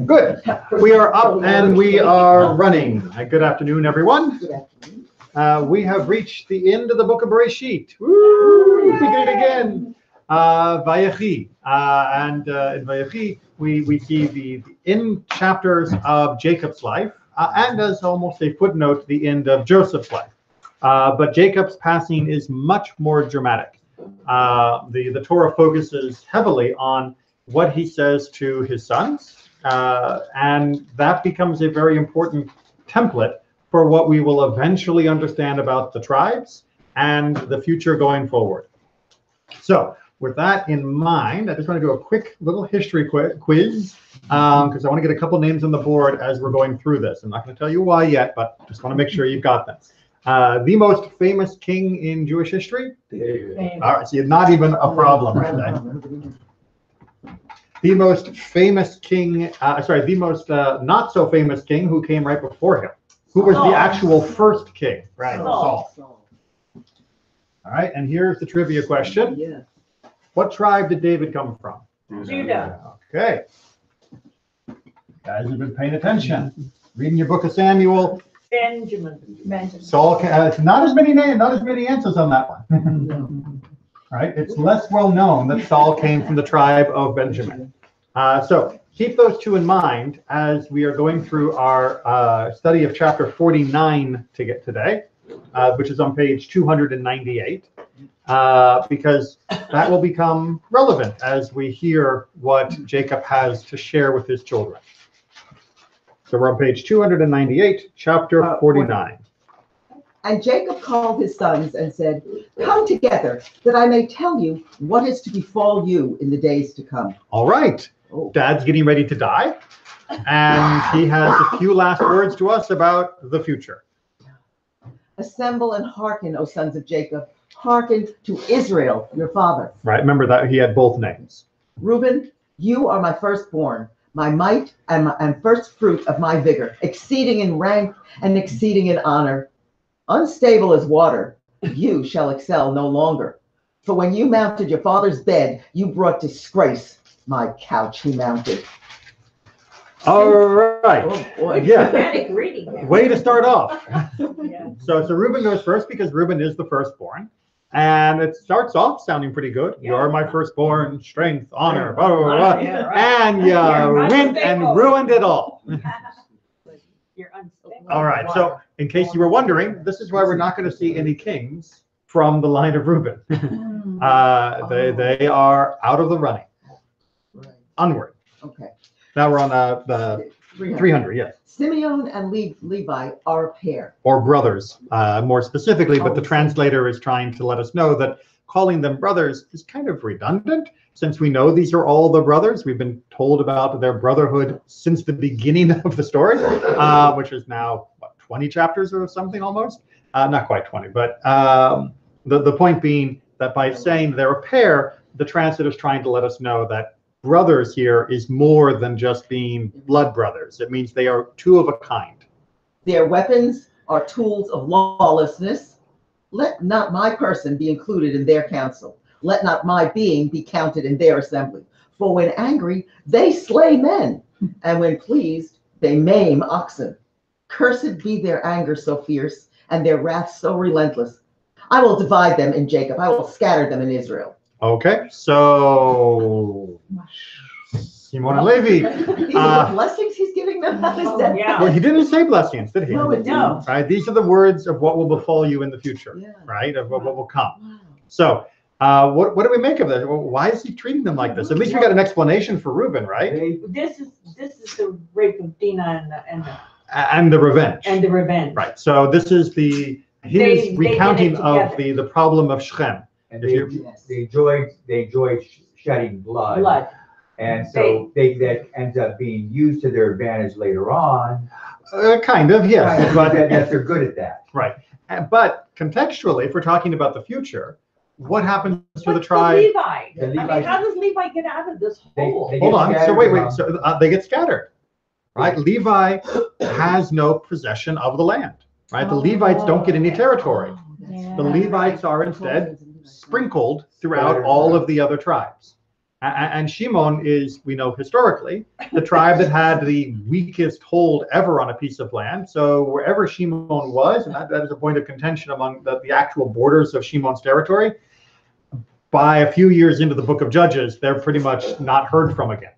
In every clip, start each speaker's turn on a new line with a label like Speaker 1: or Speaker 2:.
Speaker 1: Good. We are up and we are running. Good afternoon, everyone.
Speaker 2: Good afternoon.
Speaker 1: We have reached the end of the book of Bereshit. Woo! We did it again. Vayechi. And in Vayechi, we see the end chapters of Jacob's life, and as almost a footnote, the end of Joseph's life. But Jacob's passing is much more dramatic. The Torah focuses heavily on what he says to his sons, and that becomes a very important template for what we will eventually understand about the tribes and the future going forward. So with that in mind, I just want to do a quick little history quiz, because I want to get a couple names on the board as we're going through this. I'm not going to tell you why yet, but just want to make sure you've got them. The most famous king in Jewish history? All right, so not even a problem right there. The most famous king, the most not so famous king who came right before him. Who was the actual first king? Right, Saul. All right, and here's the trivia question.
Speaker 2: Yeah.
Speaker 1: What tribe did David come from?
Speaker 3: Judah.
Speaker 1: Okay. Guys have been paying attention. Reading your book of Samuel.
Speaker 3: Benjamin.
Speaker 1: Saul, not as many names, not as many answers on that one. Right? It's less well known that Saul came from the tribe of Benjamin. So keep those two in mind as we are going through our study of chapter 49 to get today, which is on page 298, because that will become relevant as we hear what Jacob has to share with his children. So we're on page 298, chapter 49.
Speaker 2: And Jacob called his sons and said, "Come together, that I may tell you what is to befall you in the days to come."
Speaker 1: All right. Dad's getting ready to die, and he has a few last words to us about the future.
Speaker 2: "Assemble and hearken, O sons of Jacob. Hearken to Israel, your father.
Speaker 1: Right. Remember that he had both names.
Speaker 2: Reuben, you are my firstborn, my might and first fruit of my vigor, exceeding in rank and exceeding in honor. Unstable as water, you shall excel no longer. For when you mounted your father's bed, you brought disgrace. My couch he mounted."
Speaker 1: All right.
Speaker 2: Oh, boy.
Speaker 1: Yeah.
Speaker 3: Reading.
Speaker 1: Way to start off.
Speaker 3: Yeah.
Speaker 1: So Reuben goes first because Reuben is the firstborn. And it starts off sounding pretty good.
Speaker 3: Yeah.
Speaker 1: You're my firstborn, strength, honor, blah, blah, blah, blah.
Speaker 3: Yeah, right.
Speaker 1: And you went and ruined it all.
Speaker 3: You're unstable.
Speaker 1: All right. So in case you were wondering, this is why we're not going to see any kings from the line of Reuben. They are out of the running.
Speaker 2: Right.
Speaker 1: Onward.
Speaker 2: Okay.
Speaker 1: Now we're on the 300, yes.
Speaker 2: Simeon and Levi are a pair.
Speaker 1: Or brothers, more specifically, but the translator is trying to let us know that calling them brothers is kind of redundant, since we know these are all the brothers. We've been told about their brotherhood since the beginning of the story, which is now, what, 20 chapters or something almost? Not quite 20, but the point being that by saying they're a pair, the translator is trying to let us know that brothers here is more than just being blood brothers. It means they are two of a kind.
Speaker 2: Their weapons are tools of lawlessness. Let not my person be included in their council. Let not my being be counted in their assembly. For when angry, they slay men, and when pleased, they maim oxen. Cursed be their anger so fierce, and their wrath so relentless. I will divide them in Jacob. I will scatter them in Israel.
Speaker 1: Okay, so Simon and Levi.
Speaker 2: These are the blessings he's giving them.
Speaker 3: Yeah.
Speaker 1: Well, he didn't say blessings, did he?
Speaker 2: No, it
Speaker 3: No.
Speaker 1: Right, these are the words of what will befall you in the future,
Speaker 2: Yeah.
Speaker 1: right? Of what will come.
Speaker 2: Wow.
Speaker 1: So, what do we make of this? Well, why is he treating them like this? At least we got an explanation for Reuben, right?
Speaker 3: This is the rape of Dinah
Speaker 1: And the revenge.
Speaker 3: and the revenge.
Speaker 1: Right. So this is his
Speaker 3: They
Speaker 1: recounting
Speaker 3: did it
Speaker 1: of
Speaker 3: together.
Speaker 1: the problem of Shechem.
Speaker 4: And
Speaker 2: Yes.
Speaker 4: they enjoyed shedding
Speaker 3: Blood.
Speaker 4: and so that ends up being used to their advantage later on.
Speaker 1: Kind of, yes.
Speaker 4: But that they're good at that.
Speaker 1: Right. But contextually, if we're talking about the future, what happens to the
Speaker 3: But
Speaker 1: tribe?
Speaker 3: Levi.
Speaker 4: The
Speaker 3: I mean,
Speaker 4: Levites-
Speaker 3: how does Levi get out of this hole?
Speaker 4: They
Speaker 1: Hold
Speaker 4: get
Speaker 1: on. So
Speaker 4: scattered
Speaker 1: wait.
Speaker 4: around.
Speaker 1: So they get scattered, right? Levi has no possession of the land, right? The Levites don't get any territory.
Speaker 3: Yeah.
Speaker 1: The Levites are instead sprinkled throughout all of the other tribes. And Shimon is, we know historically, the tribe that had the weakest hold ever on a piece of land. So wherever Shimon was, and that is a point of contention among the actual borders of Shimon's territory, by a few years into the book of Judges, they're pretty much not heard from again.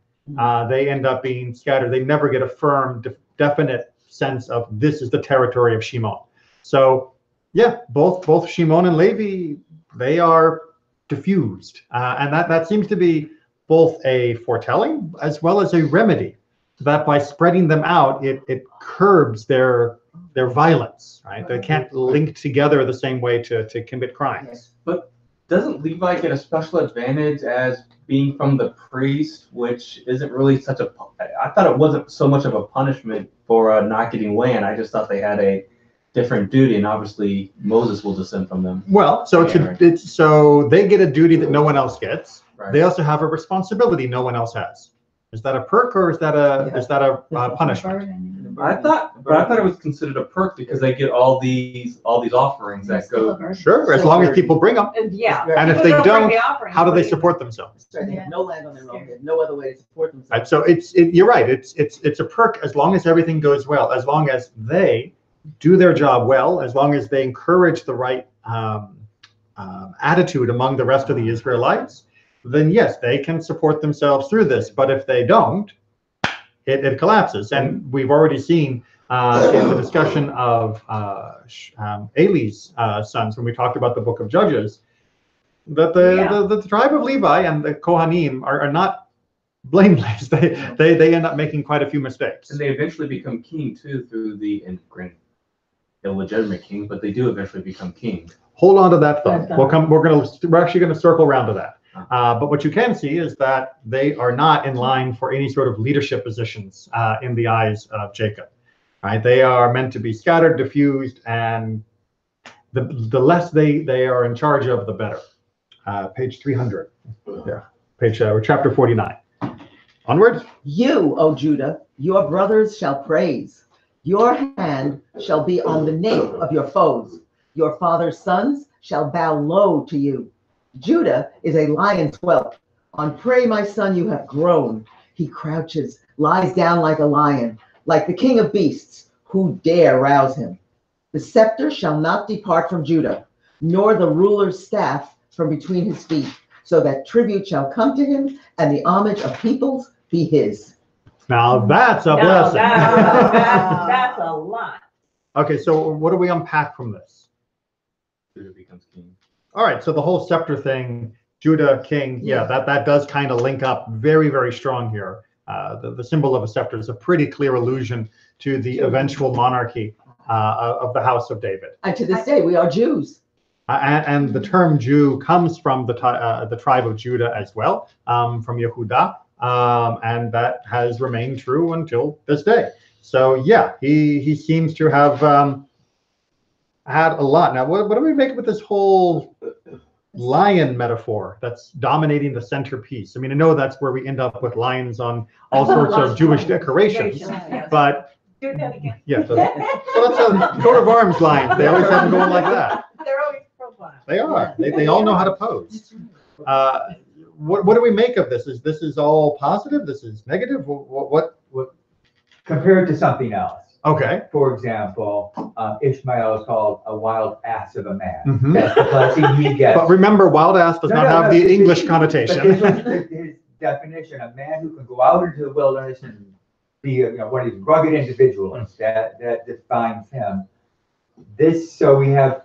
Speaker 1: They end up being scattered. They never get a firm, definite sense of this is the territory of Shimon. So yeah, both Shimon and Levi, they are diffused. And that seems to be both a foretelling as well as a remedy, that by spreading them out, it curbs their violence, right? They can't link together the same way to commit crimes.
Speaker 5: But doesn't Levi get a special advantage as being from the priest, which isn't really such a, I thought it wasn't so much of a punishment for not getting land. I just thought they had a different duty, and obviously Moses will descend from them.
Speaker 1: Well, so so they get a duty that no one else gets.
Speaker 5: Right.
Speaker 1: They also have a responsibility no one else has. Is that a perk or is that a punishment?
Speaker 5: I thought it was considered a perk because they get all these offerings that go.
Speaker 1: Sure, as long as people bring them.
Speaker 3: Yeah.
Speaker 1: And if
Speaker 3: People
Speaker 1: they
Speaker 3: bring
Speaker 1: don't,
Speaker 3: the offerings,
Speaker 1: how do
Speaker 3: what
Speaker 1: they
Speaker 3: you-
Speaker 1: support themselves?
Speaker 2: That's right. They have no land on their own. They have no other way to support themselves.
Speaker 1: Right, so you're right. It's a perk as long as everything goes well, as long as they do their job well, as long as they encourage the right attitude among the rest of the Israelites, then yes, they can support themselves through this. But if they don't, it collapses. And we've already seen in the discussion of Eli's sons, when we talked about the book of Judges, that the tribe of Levi and the Kohanim are not blameless. They end up making quite a few mistakes.
Speaker 5: And they eventually become king too through the illegitimate king, but they do eventually become king.
Speaker 1: Hold on to that thought. We're actually going to circle around to that. But what you can see is that they are not in line for any sort of leadership positions in the eyes of Jacob. Right? They are meant to be scattered, diffused, and the less they are in charge of, the better. Page 300. Yeah. Chapter 49. Onward.
Speaker 2: You, O Judah, your brothers shall praise. Your hand shall be on the nape of your foes. Your father's sons shall bow low to you. Judah is a lion's whelp. On prey, my son, you have grown. He crouches, lies down like a lion, like the king of beasts. Who dare rouse him? The scepter shall not depart from Judah, nor the ruler's staff from between his feet, so that tribute shall come to him, and the homage of peoples be his.
Speaker 1: Now that's a blessing.
Speaker 3: That's a lot.
Speaker 1: Okay, so what do we unpack from this?
Speaker 5: Judah becomes king.
Speaker 1: All right, so the whole scepter thing, Judah king, yeah, that does kind of link up very, very strong here. The symbol of a scepter is a pretty clear allusion to the eventual monarchy of the house of David.
Speaker 2: And to this day, we are Jews.
Speaker 1: And the term Jew comes from the tribe of Judah as well, from Yehudah, and that has remained true until this day. So yeah, he seems to have had a lot. Now, what do we make with this whole lion metaphor that's dominating the centerpiece? I mean, I know that's where we end up with lions on all sorts of Jewish decorations, but
Speaker 3: Do that again.
Speaker 1: yeah, so that's a coat of arms lions. They always have them going like that.
Speaker 3: They're always profile.
Speaker 1: They are. They all know how to pose. What do we make of this? This is all positive? This is negative? What?
Speaker 4: Compared to something else.
Speaker 1: Okay.
Speaker 4: For example, Ishmael is called a wild ass of a man.
Speaker 1: Mhm.
Speaker 4: That's the blessing he gets.
Speaker 1: But remember, wild ass does not have the English
Speaker 4: But
Speaker 1: connotation.
Speaker 4: this was his definition: a man who can go out into the wilderness and be, one of these rugged individualists. That defines him. So we have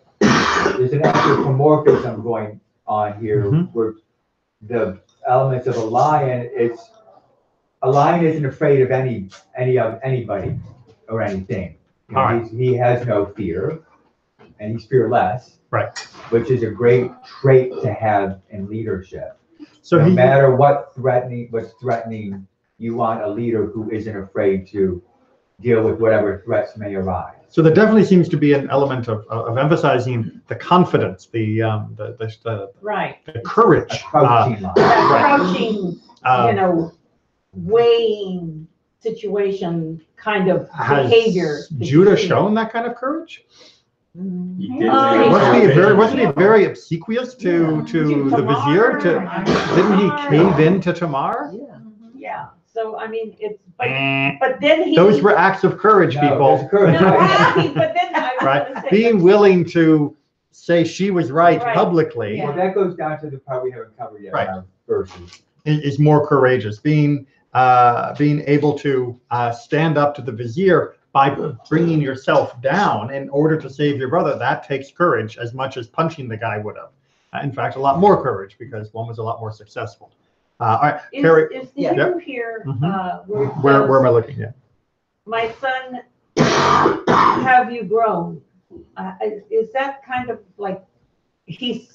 Speaker 4: there's an anthropomorphism going on here,
Speaker 1: Mhm.
Speaker 4: where the elements of a lion isn't afraid of anybody or anything.
Speaker 1: All right.
Speaker 4: He has no fear, and he's fearless.
Speaker 1: Right.
Speaker 4: Which is a great trait to have in leadership.
Speaker 1: So
Speaker 4: No matter what's threatening, you want a leader who isn't afraid to deal with whatever threats may arise.
Speaker 1: So there definitely seems to be an element of emphasizing the confidence, the
Speaker 3: Right.
Speaker 1: courage.
Speaker 4: A crouching lion.
Speaker 3: That
Speaker 1: Right.
Speaker 3: crouching, weighing situation kind of
Speaker 1: Has
Speaker 3: behavior. that you
Speaker 1: Judah
Speaker 3: see.
Speaker 1: shown that kind of courage?
Speaker 5: He did
Speaker 3: Yeah.
Speaker 5: say
Speaker 1: Wasn't he very obsequious to the vizier? Didn't he cave in to Tamar?
Speaker 2: Yeah.
Speaker 3: Yeah, so I mean, it's,
Speaker 1: Eh.
Speaker 3: but then he.
Speaker 1: Those were acts of courage,
Speaker 4: No,
Speaker 1: people.
Speaker 4: that's courage.
Speaker 3: No, right, but then I was
Speaker 1: Right?
Speaker 3: gonna say.
Speaker 1: Being willing to say she was right
Speaker 3: Right.
Speaker 1: publicly
Speaker 3: Yeah.
Speaker 4: Well, that goes down to the part we haven't covered yet.
Speaker 1: Right.
Speaker 4: Verses.
Speaker 1: is more courageous. Being able to stand up to the vizier by bringing yourself down in order to save your brother, that takes courage as much as punching the guy would have. In fact, a lot more courage because one was a lot more successful. All right, Carrie,
Speaker 3: Is the
Speaker 2: Yeah.
Speaker 3: Hebrew here,
Speaker 1: Mhm.
Speaker 3: where
Speaker 1: where am I looking at?
Speaker 3: my son, have you grown? Is that kind of like, he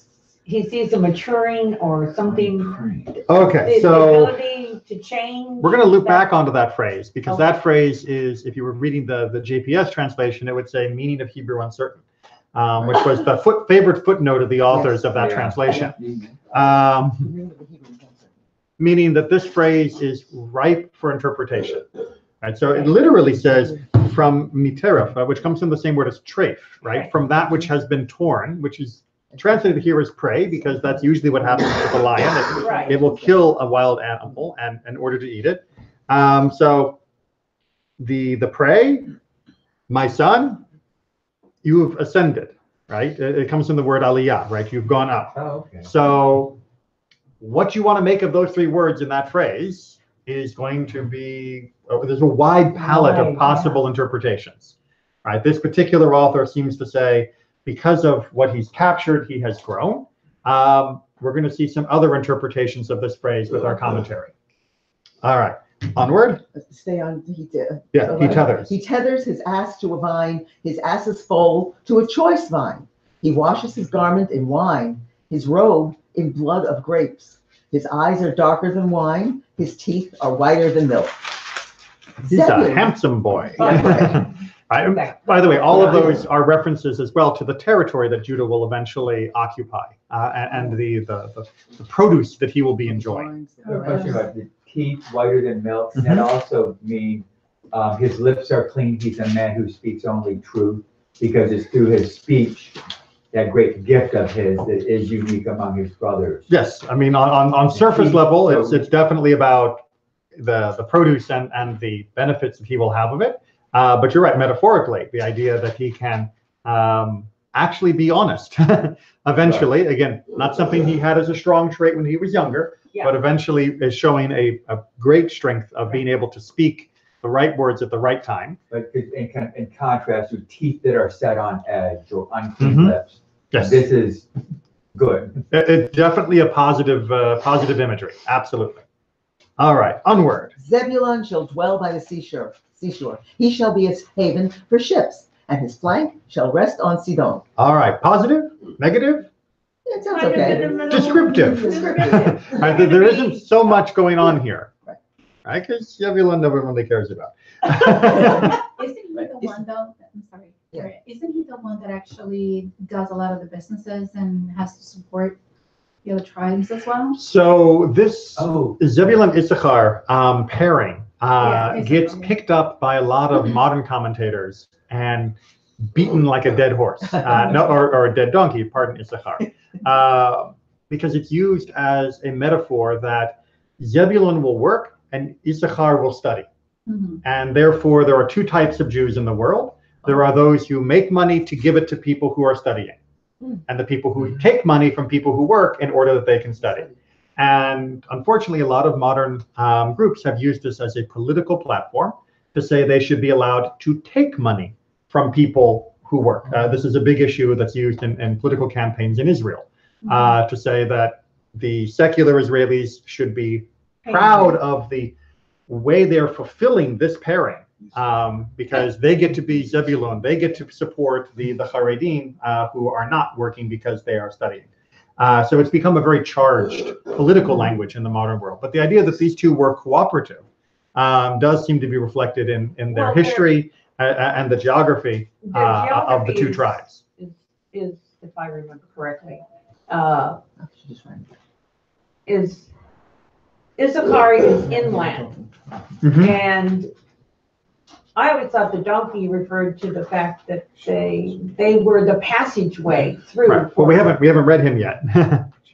Speaker 3: sees a maturing or something?
Speaker 1: Okay,
Speaker 3: The
Speaker 1: so
Speaker 3: ability to change?
Speaker 1: we're going to loop
Speaker 3: that-
Speaker 1: back onto that phrase because
Speaker 3: Okay.
Speaker 1: that phrase is, if you were reading the JPS translation, it would say meaning of Hebrew uncertain, which was the favorite footnote of the authors of that
Speaker 4: Yeah.
Speaker 1: translation.
Speaker 4: Yeah.
Speaker 1: Meaning that this phrase is ripe for interpretation. Right? So it literally says from miteref, which comes from the same word as treif, right?
Speaker 3: Right.
Speaker 1: From that which has been torn, which is translated here as prey, because that's usually what happens with a lion.
Speaker 3: Right.
Speaker 1: It will kill a wild animal and in order to eat it. So the prey, my son, you have ascended, right? It comes from the word aliyah, right? You've gone up.
Speaker 4: Oh, okay.
Speaker 1: So what you want to make of those three words in that phrase is going to be, there's a wide palette of
Speaker 3: Wide,
Speaker 1: possible interpretations, right? This particular author seems to say, because of what he's captured, he has grown. We're going to see some other interpretations of this phrase with our commentary. All right, onward.
Speaker 2: Stay on. He
Speaker 1: tethers.
Speaker 2: He tethers his ass to a vine, his ass's foal to a choice vine. He washes his garment in wine, his robe in blood of grapes. His eyes are darker than wine, his teeth are whiter than milk.
Speaker 1: He's a
Speaker 2: Zebulun.
Speaker 1: handsome boy.
Speaker 2: Yeah.
Speaker 1: Right. By the way, all of those are references as well to the territory that Judah will eventually occupy and the produce that he will be enjoying.
Speaker 4: A question about the teeth whiter than milk. Does that also mean his lips are clean? He's a man who speaks only truth, because it's through his speech, that great gift of his, that is unique among his brothers.
Speaker 1: Yes, I mean on surface level, it's definitely about the produce and the benefits that he will have of it. But you're right, metaphorically, the idea that he can actually be honest eventually. Right. Again, not something he had as a strong trait when he was younger, but eventually is showing a great strength of being able to speak the right words at the right time.
Speaker 4: But in contrast to teeth that are set on edge or unclean lips,
Speaker 1: yes,
Speaker 4: this is good.
Speaker 1: It's definitely a positive imagery. Absolutely. All right, onward.
Speaker 2: Zebulun shall dwell by the seashore. He shall be its haven for ships, and his flank shall rest on Sidon.
Speaker 1: All right, positive, negative?
Speaker 2: Yeah, it sounds okay.
Speaker 1: Descriptive. Right, there isn't so much going on here, right? Because Zebulun never really cares about.
Speaker 6: Isn't he the one though? I'm sorry.
Speaker 2: Yeah.
Speaker 6: Isn't he the one that actually does a lot of the businesses and has to support the other tribes as well?
Speaker 1: So this Zebulun Issachar pairing gets
Speaker 6: Issachar.
Speaker 1: picked up by a lot of modern commentators and beaten like a dead horse, or a dead donkey, pardon Issachar, because it's used as a metaphor that Zebulun will work and Issachar will study.
Speaker 6: Mm-hmm.
Speaker 1: And therefore, there are two types of Jews in the world. There are those who make money to give it to people who are studying, and the people who take money from people who work in order that they can study. And unfortunately, a lot of modern groups have used this as a political platform to say they should be allowed to take money from people who work. This is a big issue that's used in political campaigns in Israel, to say that the secular Israelis should be proud of the way they're fulfilling this pairing, because they get to be Zebulun, they get to support the Haredim who are not working because they are studying. So it's become a very charged political language in the modern world. But the idea that these two were cooperative does seem to be reflected in their history and the geography of the two tribes.
Speaker 3: Is, if I remember correctly, is Issachar is inland, and I always thought the donkey referred to the fact that they were the passageway through.
Speaker 1: Right. Well, we haven't read him yet.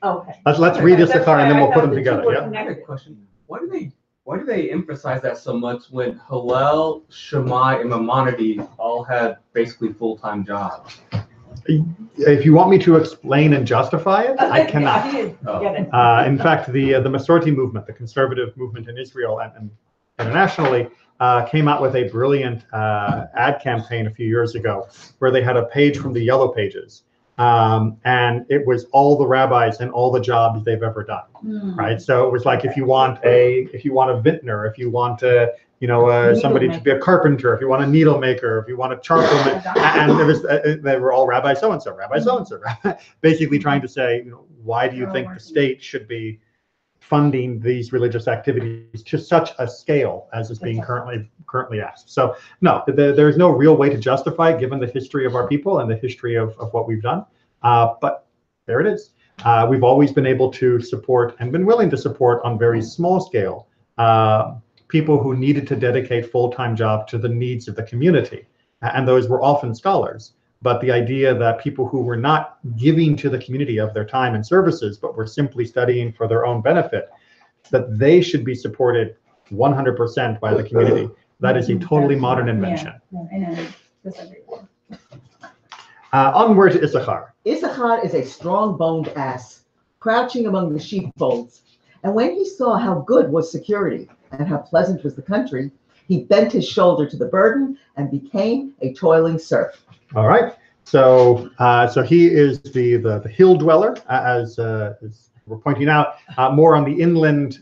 Speaker 3: Okay.
Speaker 1: Let's read
Speaker 3: That's
Speaker 1: Issachar
Speaker 3: why
Speaker 1: and then
Speaker 3: I
Speaker 1: we'll put
Speaker 3: thought
Speaker 1: them
Speaker 3: the two
Speaker 1: together.
Speaker 3: were
Speaker 1: Yeah.
Speaker 5: I have a
Speaker 3: connected.
Speaker 5: question. Why do they emphasize that so much when Hillel, Shammai, and Maimonides all had basically full-time jobs?
Speaker 1: If you want me to explain and justify it, I cannot.
Speaker 3: I didn't get it.
Speaker 1: In fact, the Masorti movement, the conservative movement in Israel and internationally, came out with a brilliant ad campaign a few years ago, where they had a page from the Yellow Pages, and it was all the rabbis and all the jobs they've ever done. Right. So it was like if you want a vintner, if you want somebody to be a carpenter, if you want a needle maker, if you want a charcoal maker, and they were all Rabbi so and so, basically trying to say, why do you think the state should be funding these religious activities to such a scale as is being currently asked? So no, there's no real way to justify it given the history of our people and the history of what we've done. But there it is. We've always been able to support and been willing to support on very small scale people who needed to dedicate full-time job to the needs of the community. And those were often scholars. But the idea that people who were not giving to the community of their time and services, but were simply studying for their own benefit, that they should be supported 100% by the community. That is a totally modern invention. Onward to Issachar.
Speaker 2: Issachar is a strong-boned ass, crouching among the sheepfolds. And when he saw how good was security and how pleasant was the country, he bent his shoulder to the burden and became a toiling serf.
Speaker 1: All right. So he is the hill dweller, as we're pointing out, more on the inland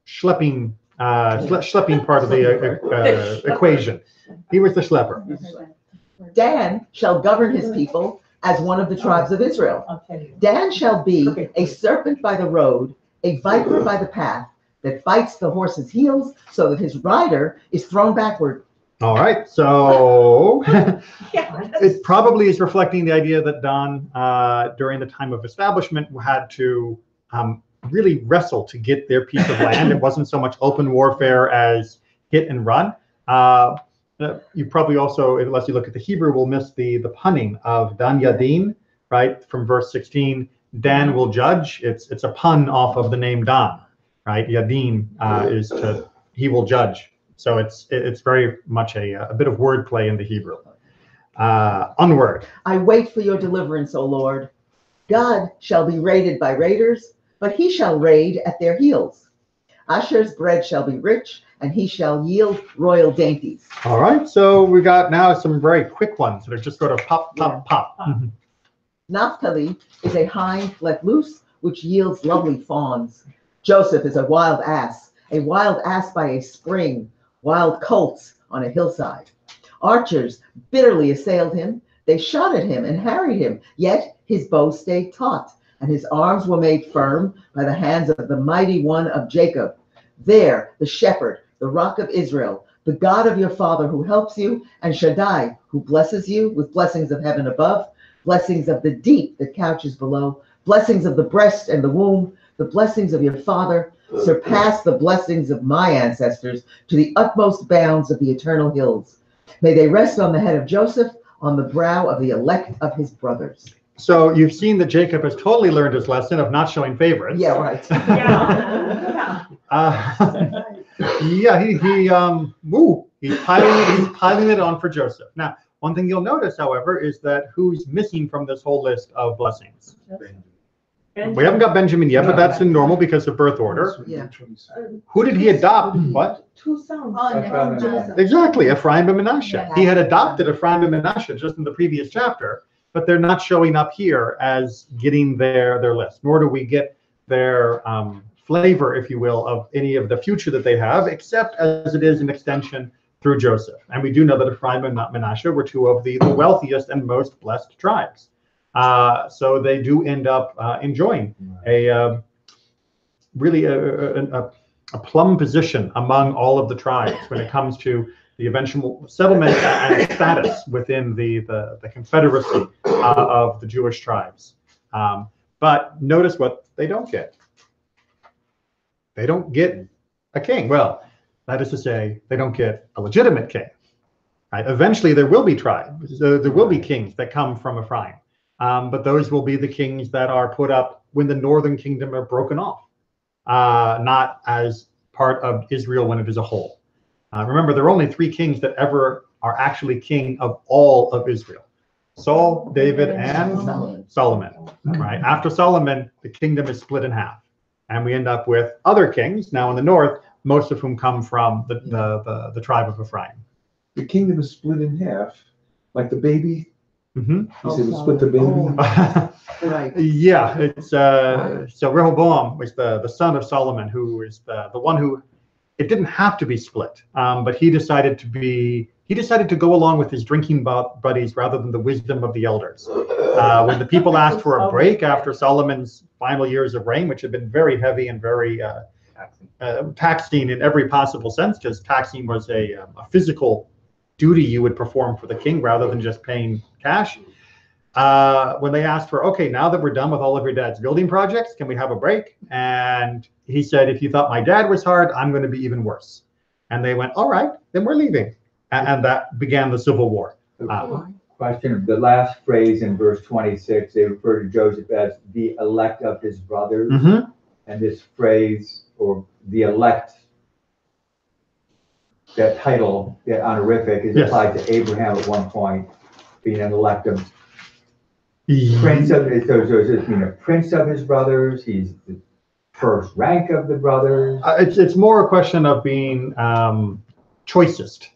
Speaker 1: schlepping part of the equation. He was the schlepper.
Speaker 2: Dan shall govern his people as one of the tribes of Israel.
Speaker 3: I'll tell you.
Speaker 2: Dan shall be a serpent by the road, a viper by the path, that bites the horse's heels so that his rider is thrown backward.
Speaker 1: All right, so
Speaker 3: Yeah,
Speaker 1: it probably is reflecting the idea that Don, during the time of establishment, had to really wrestle to get their piece of land. It wasn't so much open warfare as hit and run. You probably also, unless you look at the Hebrew, will miss the punning of Dan Yadin, right, from verse 16. Dan will judge. It's a pun off of the name Dan, right? Yadin is to he will judge. So it's very much a bit of wordplay in the Hebrew. Onward.
Speaker 2: I wait for your deliverance, O Lord. God shall be raided by raiders, but he shall raid at their heels. Asher's bread shall be rich, and he shall yield royal dainties.
Speaker 1: All right, so we got now some very quick ones that are just sort of pop, pop, pop.
Speaker 2: Naphtali is a hind let loose, which yields lovely fawns. Joseph is a wild ass by a spring, wild colts on a hillside. Archers bitterly assailed him. They shot at him and harried him, yet his bow stayed taut, and his arms were made firm by the hands of the mighty one of Jacob. There, the shepherd, the rock of Israel, the God of your father who helps you, and Shaddai, who blesses you with blessings of heaven above, blessings of the deep that couches below, blessings of the breast and the womb, the blessings of your father, surpass the blessings of my ancestors to the utmost bounds of the eternal hills. May they rest on the head of Joseph, on the brow of the elect of his brothers.
Speaker 1: So you've seen that Jacob has totally learned his lesson of not showing favorites.
Speaker 2: Yeah, right.
Speaker 3: Yeah.
Speaker 1: He's piling it on for Joseph. Now, one thing you'll notice, however, is that who's missing from this whole list of blessings? We haven't got Benjamin yet, but that's in normal because of birth order.
Speaker 2: Yeah.
Speaker 1: Who did he adopt? What?
Speaker 3: Two sons.
Speaker 1: Exactly, Ephraim and Manasseh. He had adopted Ephraim and Manasseh just in the previous chapter, but they're not showing up here as getting their list, nor do we get their flavor, if you will, of any of the future that they have, except as it is an extension through Joseph. And we do know that Ephraim and Manasseh were two of the wealthiest and most blessed tribes. So they do end up enjoying a plum position among all of the tribes when it comes to the eventual settlement and status within the confederacy of the Jewish tribes. But notice what they don't get. They don't get a king. Well, that is to say, they don't get a legitimate king. Right? Eventually, there will be tribes. There will be kings that come from Ephraim, but those will be the kings that are put up when the northern kingdom are broken off, not as part of Israel when it is a whole. Remember, there are only 3 kings that ever are actually king of all of Israel: Saul, David, and Solomon. Right? After Solomon, the kingdom is split in half, and we end up with other kings now in the north, most of whom come from the tribe of Ephraim.
Speaker 7: The kingdom is split in half, like the baby.
Speaker 1: Mm-hmm.
Speaker 7: You said we split the baby.
Speaker 2: Right.
Speaker 1: Yeah, it's so Rehoboam was the son of Solomon, who is the one who it didn't have to be split, but he decided to go along with his drinking buddies rather than the wisdom of the elders. When the people asked for a break after Solomon's final years of reign, which had been very heavy and very taxing in every possible sense, because taxing was a physical duty you would perform for the king rather than just paying cash. When they asked for, okay, now that we're done with all of your dad's building projects, can we have a break? And he said, if you thought my dad was hard, I'm going to be even worse. And they went, all right, then we're leaving. And that began the Civil War.
Speaker 4: Question, the last phrase in verse 26, they refer to Joseph as the elect of his brothers.
Speaker 1: Mm-hmm.
Speaker 4: And this phrase, or the elect, that title, that honorific, is
Speaker 1: Yes.
Speaker 4: applied to Abraham at one point, being an elect of prince of his, so does this mean a prince of his brothers? He's the first rank of the brothers?
Speaker 1: It's more a question of being choicest,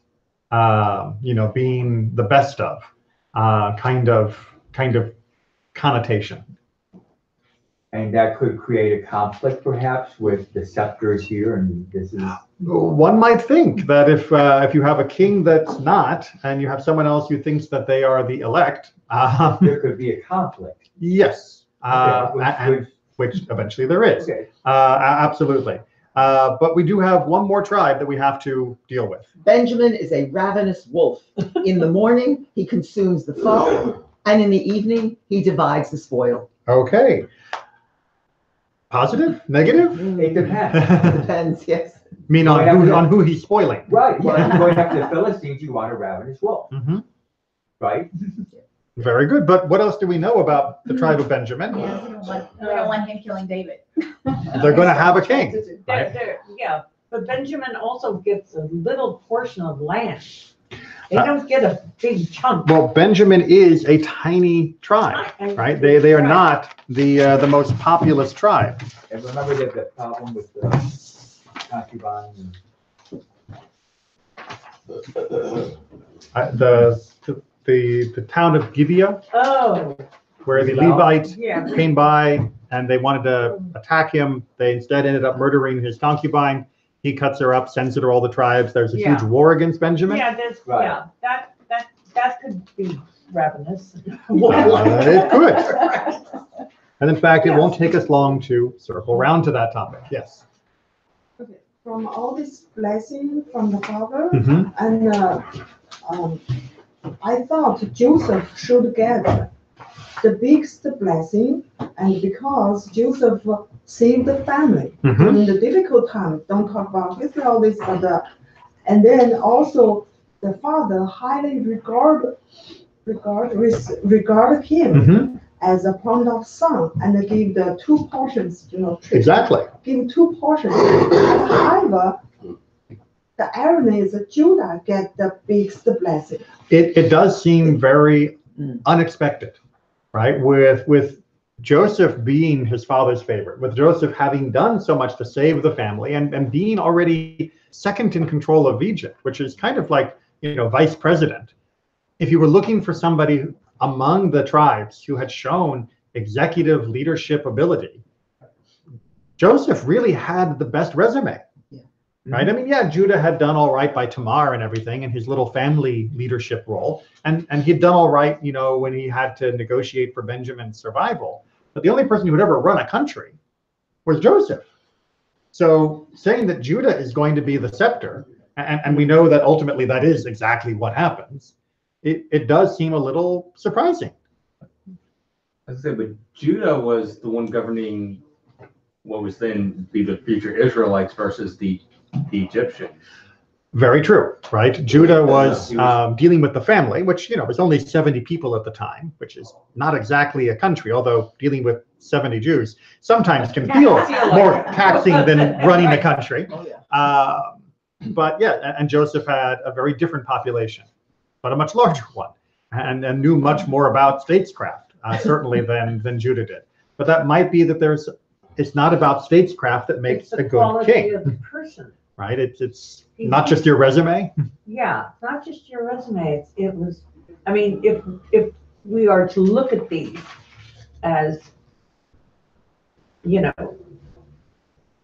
Speaker 1: being the best of, kind of connotation.
Speaker 4: And that could create a conflict perhaps with the scepters here, and this is...
Speaker 1: One might think that if you have a king that's not, and you have someone else who thinks that they are the elect,
Speaker 4: there could be a conflict.
Speaker 1: yes,
Speaker 4: Okay,
Speaker 1: which eventually there is.
Speaker 4: okay.
Speaker 1: Absolutely. But we do have one more tribe that we have to deal with.
Speaker 2: Benjamin is a ravenous wolf. In the morning, he consumes the foe, and in the evening, he divides the spoil.
Speaker 1: Okay. Positive? Negative?
Speaker 4: It depends.
Speaker 2: Depends, yes.
Speaker 1: Mean on who he's spoiling.
Speaker 4: Right, well, if you're going after the Philistines, you want a ravenous wolf,
Speaker 1: Mm-hmm.
Speaker 4: right?
Speaker 1: Very good. But what else do we know about the tribe of Benjamin?
Speaker 6: Yeah, we don't want him killing David.
Speaker 1: They're going to have a king. Right?
Speaker 3: Yeah, but Benjamin also gets a little portion of land. They don't get a big chunk.
Speaker 1: Well, Benjamin is a tiny tribe, right? They are not the most populous tribe.
Speaker 4: And remember that the problem with the concubine and
Speaker 1: The town of Gibeah,
Speaker 3: Oh,
Speaker 1: where the Levites
Speaker 3: yeah.
Speaker 1: came by and they wanted to attack him. They instead ended up murdering his concubine. He cuts her up, sends her to all the tribes. There's a huge war against Benjamin.
Speaker 3: Yeah,
Speaker 4: Right.
Speaker 3: that could be ravenous.
Speaker 1: It could. And in fact, it won't take us long to circle around to that topic. Yes.
Speaker 8: Okay. From all this blessing from the father,
Speaker 1: Mhm.
Speaker 8: and I thought Joseph should get the biggest blessing, and because Joseph saved the family
Speaker 1: Mhm.
Speaker 8: during the difficult time. Don't talk about history, all this, but and then also the father highly regard him
Speaker 1: Mhm.
Speaker 8: as a prominent of son, and give the 2 portions,
Speaker 1: Exactly.
Speaker 8: give 2 portions. However, the irony is that Judah get the biggest blessing.
Speaker 1: It does seem very unexpected, right? With Joseph being his father's favorite, with Joseph having done so much to save the family and being already second in control of Egypt, which is kind of like, vice president. If you were looking for somebody among the tribes who had shown executive leadership ability, Joseph really had the best resume. Right? I mean, yeah, Judah had done all right by Tamar and everything in his little family leadership role. And he'd done all right, when he had to negotiate for Benjamin's survival. But the only person who would ever run a country was Joseph. So saying that Judah is going to be the scepter, and we know that ultimately that is exactly what happens, it does seem a little surprising.
Speaker 5: As I said, but Judah was the one governing what was then be the future Israelites versus the Egyptians.
Speaker 1: Very true, right? Judah was dealing with the family, which, was only 70 people at the time, which is not exactly a country, although dealing with 70 Jews sometimes can feel more taxing than running a country.
Speaker 2: Oh, yeah.
Speaker 1: But yeah, and Joseph had a very different population, but a much larger one, and knew much more about statescraft, certainly than Judah did. But that might be that it's not about statescraft that makes a good king.
Speaker 3: Of the person.
Speaker 1: Right? It's not just your resume.
Speaker 3: Yeah, not just your resume. It was, I mean, if we are to look at these as,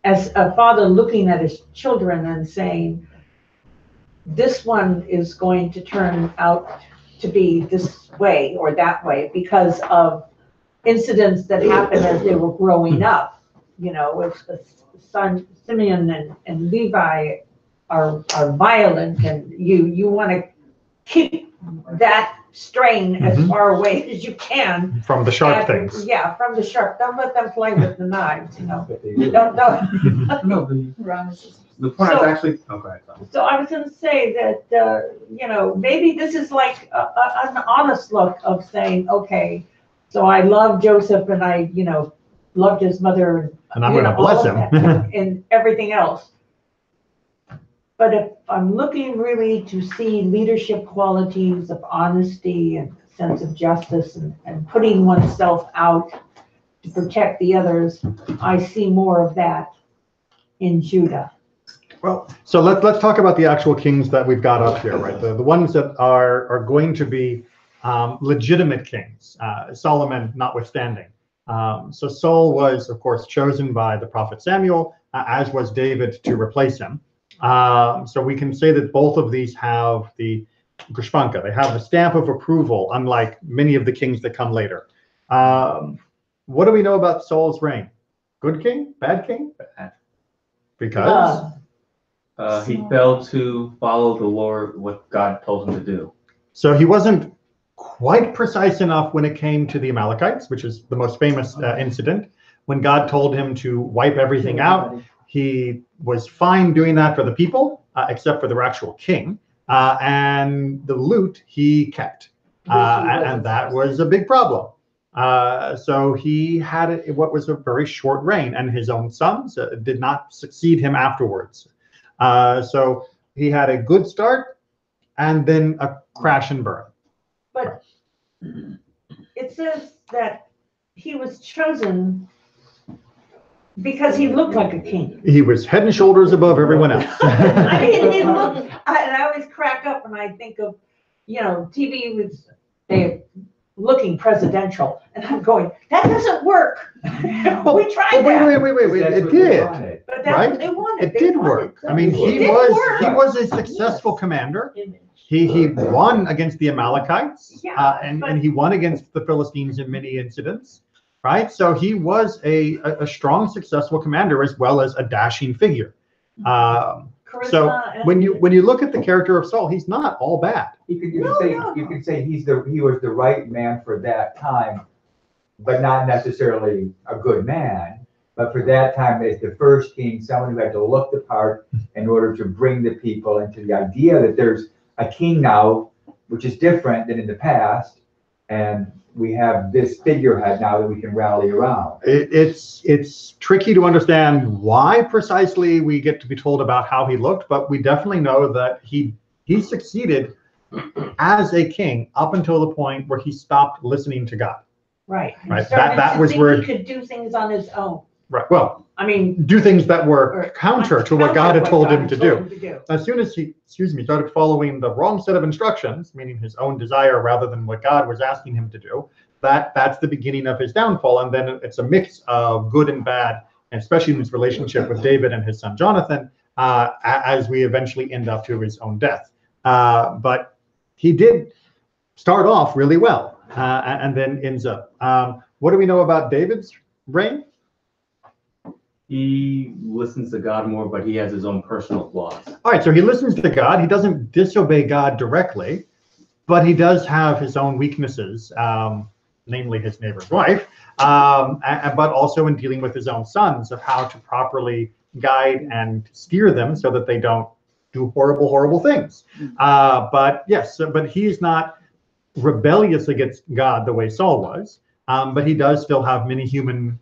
Speaker 3: as a father looking at his children and saying, this one is going to turn out to be this way or that way because of incidents that happened as they were growing up. If the son Simeon and Levi are violent, and you want to keep that strain as far away as you can
Speaker 1: from the sharp things.
Speaker 3: Yeah, from the sharp. Don't let them play with the knives. Don't.
Speaker 5: No, the point is actually. Okay.
Speaker 3: So I was going to say that maybe this is like an honest look of saying, okay, so I love Joseph and I loved his mother.
Speaker 1: And I'm going to bless him.
Speaker 3: And everything else. But if I'm looking really to see leadership qualities of honesty and sense of justice and putting oneself out to protect the others, I see more of that in Judah.
Speaker 1: Well, so let's talk about the actual kings that we've got up here, right? The ones that are going to be legitimate kings, Solomon notwithstanding. So Saul was, of course, chosen by the prophet Samuel, as was David, to replace him. So we can say that both of these have the Gushpanka. They have the stamp of approval, unlike many of the kings that come later. What do we know about Saul's reign? Good king? Bad king?
Speaker 5: Bad.
Speaker 1: Because?
Speaker 5: He failed to follow the Lord, what God told him to do.
Speaker 1: So he wasn't quite precise enough when it came to the Amalekites, which is the most famous incident. When God told him to wipe everything out, he was fine doing that for the people, except for their actual king. And the loot he kept. And that was a big problem. So he had what was a very short reign, and his own sons did not succeed him afterwards. So he had a good start and then a crash and burn.
Speaker 3: But it says that he was chosen because he looked like a king.
Speaker 1: He was head and shoulders above everyone else.
Speaker 3: I mean, he looked, and I always crack up when I think of, TV was looking presidential, and I'm going, that doesn't work. We tried that.
Speaker 1: Wait, it did.
Speaker 3: But that's what they wanted.
Speaker 1: It did work. I mean, he was a successful commander. He won against the Amalekites, and he won against the Philistines in many incidents, right? So he was a strong, successful commander as well as a dashing figure. So when you look at the character of Saul, he's not all bad.
Speaker 4: You could say he was the right man for that time, but not necessarily a good man. But for that time, as the first king, someone who had to look the part in order to bring the people into the idea that there's a king now, which is different than in the past, and we have this figurehead now that we can rally around.
Speaker 1: It's tricky to understand why precisely we get to be told about how he looked, but we definitely know that he succeeded as a king up until the point where he stopped listening to God.
Speaker 3: Right.
Speaker 1: That was where
Speaker 3: he could do things on his own.
Speaker 1: Right. Well,
Speaker 3: I mean,
Speaker 1: do things that were counter to what God had told him to do. As soon as he, started following the wrong set of instructions, meaning his own desire rather than what God was asking him to do, that's the beginning of his downfall. And then it's a mix of good and bad, and especially in his relationship with David and his son Jonathan, as we eventually end up to his own death. But he did start off really well, and then ends up. What do we know about David's reign?
Speaker 5: He listens to God more, but he has his own personal flaws. All
Speaker 1: right, so he listens to God. He doesn't disobey God directly, but he does have his own weaknesses, namely his neighbor's wife, but also in dealing with his own sons of how to properly guide and steer them so that they don't do horrible, horrible things. But yes, but he's not rebellious against God the way Saul was. But he does still have many human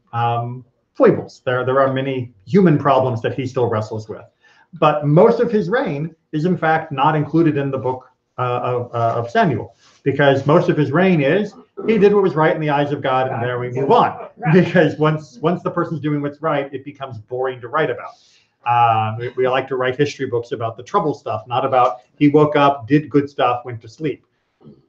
Speaker 1: foibles. There are many human problems that he still wrestles with. But most of his reign is in fact not included in the book of Samuel, because most of his reign is he did what was right in the eyes of God, and there we move on. Because once the person's doing what's right, it becomes boring to write about. We like to write history books about the trouble stuff, not about he woke up, did good stuff, went to sleep.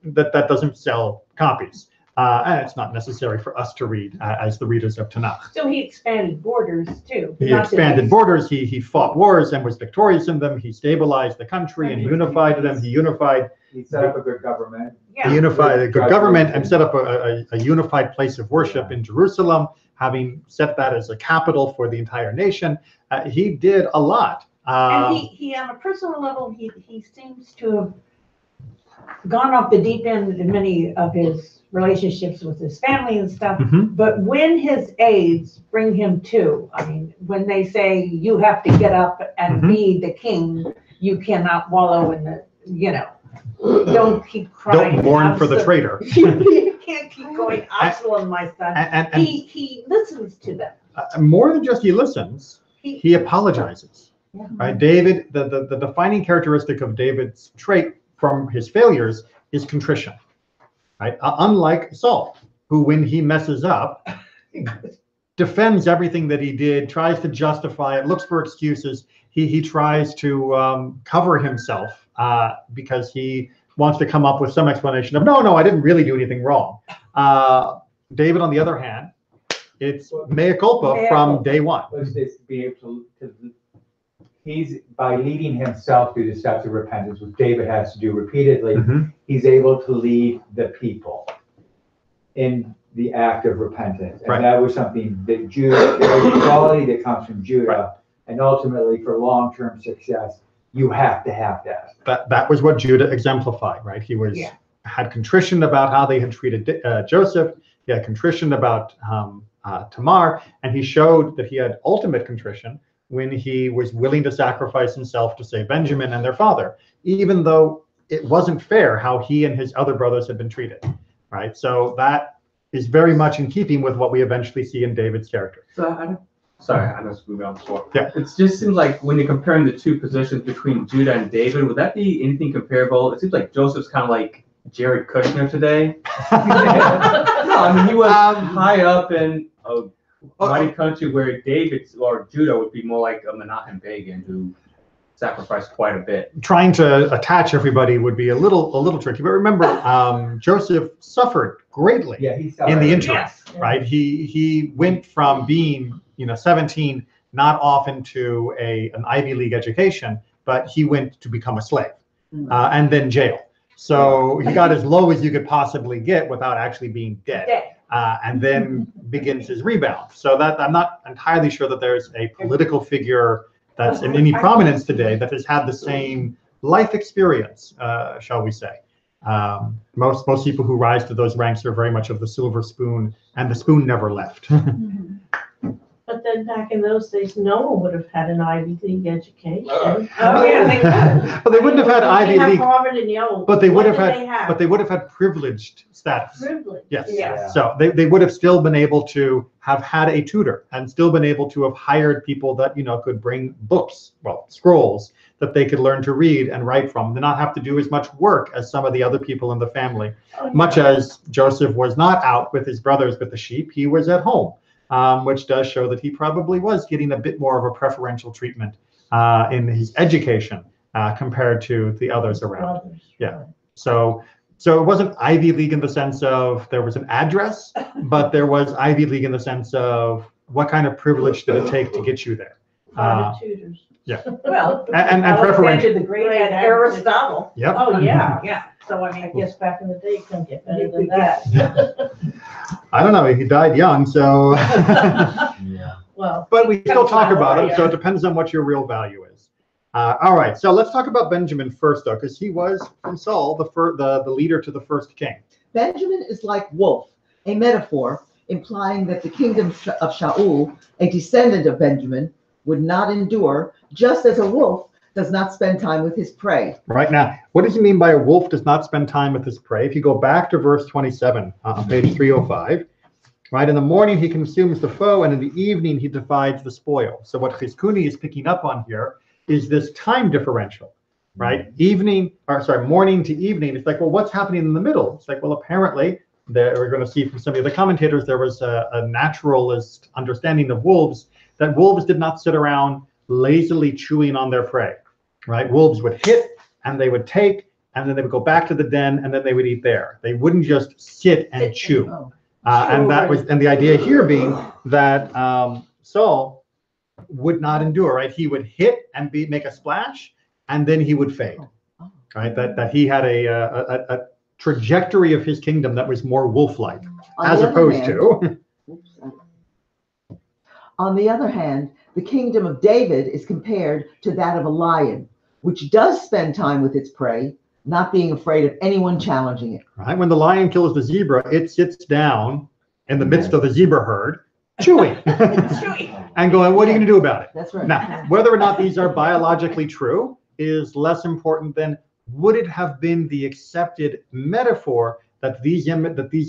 Speaker 1: That doesn't sell copies. And it's not necessary for us to read as the readers of Tanakh.
Speaker 3: So he expanded borders too.
Speaker 1: He expanded borders. He fought wars and was victorious in them. He stabilized the country and unified them.
Speaker 4: He set up a good government.
Speaker 1: He unified a good government and set up a unified place of worship in Jerusalem, having set that as a capital for the entire nation. He did a lot.
Speaker 3: And he on a personal level, he seems to have gone off the deep end in many of his relationships with his family and stuff. But when his aides bring him to, I mean, when they say you have to get up and be the king, you cannot wallow in the, don't keep crying.
Speaker 1: Don't mourn for the traitor.
Speaker 3: You can't keep going, Absalom, my son. And he listens to them.
Speaker 1: More than just he listens, he apologizes.
Speaker 3: Yeah.
Speaker 1: Right? David, the defining characteristic of David's trait from his failures is contrition. Right? Unlike Saul, who when he messes up, defends everything that he did, tries to justify it, looks for excuses. He tries to cover himself because he wants to come up with some explanation of, no, I didn't really do anything wrong. David, on the other hand, it's mea culpa from day one.
Speaker 4: Let's just be able to he's, by leading himself through the steps of repentance, which David has to do repeatedly, he's able to lead the people in the act of repentance. And that was something that Judah, the quality that comes from Judah, and ultimately for long-term success, you have to have that.
Speaker 1: That was what Judah exemplified, right? He was had contrition about how they had treated Joseph. He had contrition about Tamar, and he showed that he had ultimate contrition when he was willing to sacrifice himself to save Benjamin and their father, even though it wasn't fair how he and his other brothers had been treated, right? So that is very much in keeping with what we eventually see in David's character.
Speaker 5: Sorry, I know moving on before.
Speaker 1: Yeah.
Speaker 5: It just seems like when you're comparing the two positions between Judah and David, would that be anything comparable? It seems like Joseph's kind of like Jared Kushner today. No, I mean, he was high up in a mighty country where David or Judah would be more like a Menachem Begin who sacrificed quite a bit.
Speaker 1: Trying to attach everybody would be a little tricky, but remember, Joseph suffered greatly in the interim, right? He went from being 17, not off into an Ivy League education, but he went to become a slave and then jail. So he got as low as you could possibly get without actually being dead. And then begins his rebound. So that I'm not entirely sure that there's a political figure that's in any prominence today that has had the same life experience, shall we say. Most people who rise to those ranks are very much of the silver spoon, and the spoon never left.
Speaker 9: But then back in those days, no one would have had an Ivy League education.
Speaker 3: Oh yeah,
Speaker 1: Well, they wouldn't have had Ivy League,
Speaker 9: Harvard and Yale.
Speaker 1: but they would have had privileged status.
Speaker 9: Privilege.
Speaker 1: Yes.
Speaker 3: Yeah.
Speaker 1: So they would have still been able to have had a tutor and still been able to have hired people that could bring books, scrolls that they could learn to read and write from, and not have to do as much work as some of the other people in the family. Much as Joseph was not out with his brothers with the sheep, he was at home. Which does show that he probably was getting a bit more of a preferential treatment in his education compared to the others around. Yeah. So it wasn't Ivy League in the sense of there was an address, but there was Ivy League in the sense of what kind of privilege did it take to get you there?
Speaker 9: Tutors.
Speaker 1: Yeah.
Speaker 3: Well,
Speaker 1: and
Speaker 3: Alexander
Speaker 1: preferential.
Speaker 3: the Great had Aristotle.
Speaker 1: Yep.
Speaker 9: Oh, yeah.
Speaker 3: Yeah. So I mean,
Speaker 9: I guess back in the day, you couldn't get better than that.
Speaker 1: I don't know. He died young, so.
Speaker 9: Well.
Speaker 1: But we still talk about him, so it depends on what your real value is. All right, so let's talk about Benjamin first, though, because he was from Saul, the leader to the first king.
Speaker 2: Benjamin is like wolf, a metaphor implying that the kingdom of Shaul, a descendant of Benjamin, would not endure, just as a wolf does not spend time with his prey.
Speaker 1: Right now, what does he mean by a wolf does not spend time with his prey? If you go back to verse 27 on page 305, right, in the morning he consumes the foe, and in the evening he divides the spoil. So what Chizkuni is picking up on here is this time differential, right? Morning to evening. It's like, well, what's happening in the middle? It's like, well, apparently, we're going to see from some of the commentators, there was a naturalist understanding of wolves, that wolves did not sit around lazily chewing on their prey, right? Wolves would hit, and they would take, and then they would go back to the den, and then they would eat there. They wouldn't just sit and chew. And the idea here being that Saul would not endure, right? He would hit and make a splash, and then he would fade, right? That he had a trajectory of his kingdom that was more wolf-like, as opposed to.
Speaker 2: On the other hand, the kingdom of David is compared to that of a lion, which does spend time with its prey, not being afraid of anyone challenging it.
Speaker 1: Right? When the lion kills the zebra, it sits down in the midst of the zebra herd, chewing, and going, what are you going to do about it?
Speaker 2: That's right.
Speaker 1: Now, whether or not these are biologically true is less important than would it have been the accepted metaphor that these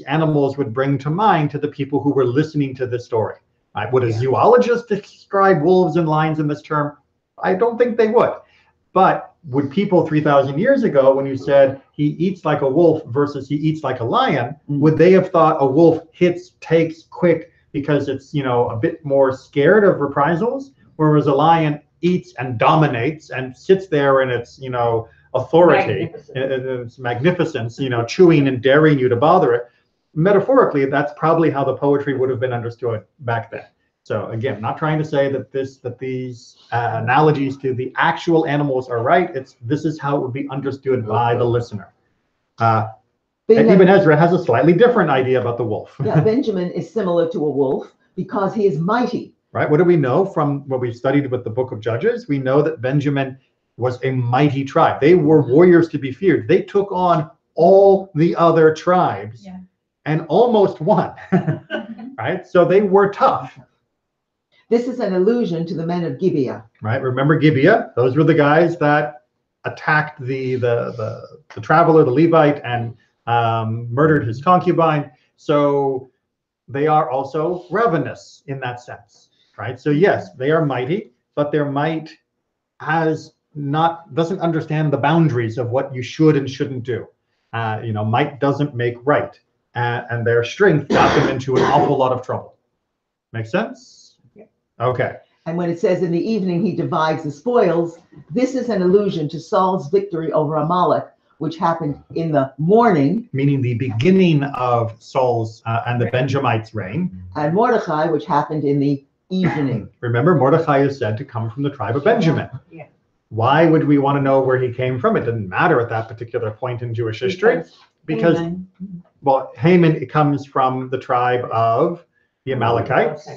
Speaker 1: animals would bring to mind to the people who were listening to this story. Right? Would a zoologist describe wolves and lions in this term? I don't think they would. But would people 3,000 years ago, when you said he eats like a wolf versus he eats like a lion, would they have thought a wolf hits, takes quick because it's, a bit more scared of reprisals, whereas a lion eats and dominates and sits there in its, authority, its magnificence, chewing and daring you to bother it? Metaphorically, that's probably how the poetry would have been understood back then. So again, not trying to say that these analogies to the actual animals are right. This is how it would be understood by the listener. And Ibn Ezra has a slightly different idea about the wolf.
Speaker 2: Yeah, Benjamin is similar to a wolf because he is mighty.
Speaker 1: Right. What do we know from what we studied with the Book of Judges? We know that Benjamin was a mighty tribe. They were warriors to be feared. They took on all the other tribes and almost won. Right. So they were tough.
Speaker 2: This is an allusion to the men of Gibeah.
Speaker 1: Right. Remember Gibeah? Those were the guys that attacked the traveler, the Levite, and murdered his concubine. So they are also ravenous in that sense. Right. So yes, they are mighty, but their might doesn't understand the boundaries of what you should and shouldn't do. Might doesn't make right, and their strength got them into an awful lot of trouble. Make sense? Okay.
Speaker 2: And when it says in the evening he divides the spoils, this is an allusion to Saul's victory over Amalek, which happened in the morning.
Speaker 1: Meaning the beginning of Saul's and the Benjamites' reign.
Speaker 2: And Mordecai, which happened in the evening.
Speaker 1: Remember, Mordecai is said to come from the tribe of Benjamin.
Speaker 3: Yeah.
Speaker 1: Why would we want to know where he came from? It didn't matter at that particular point in Jewish history. Because Haman, it comes from the tribe of the Amalekites.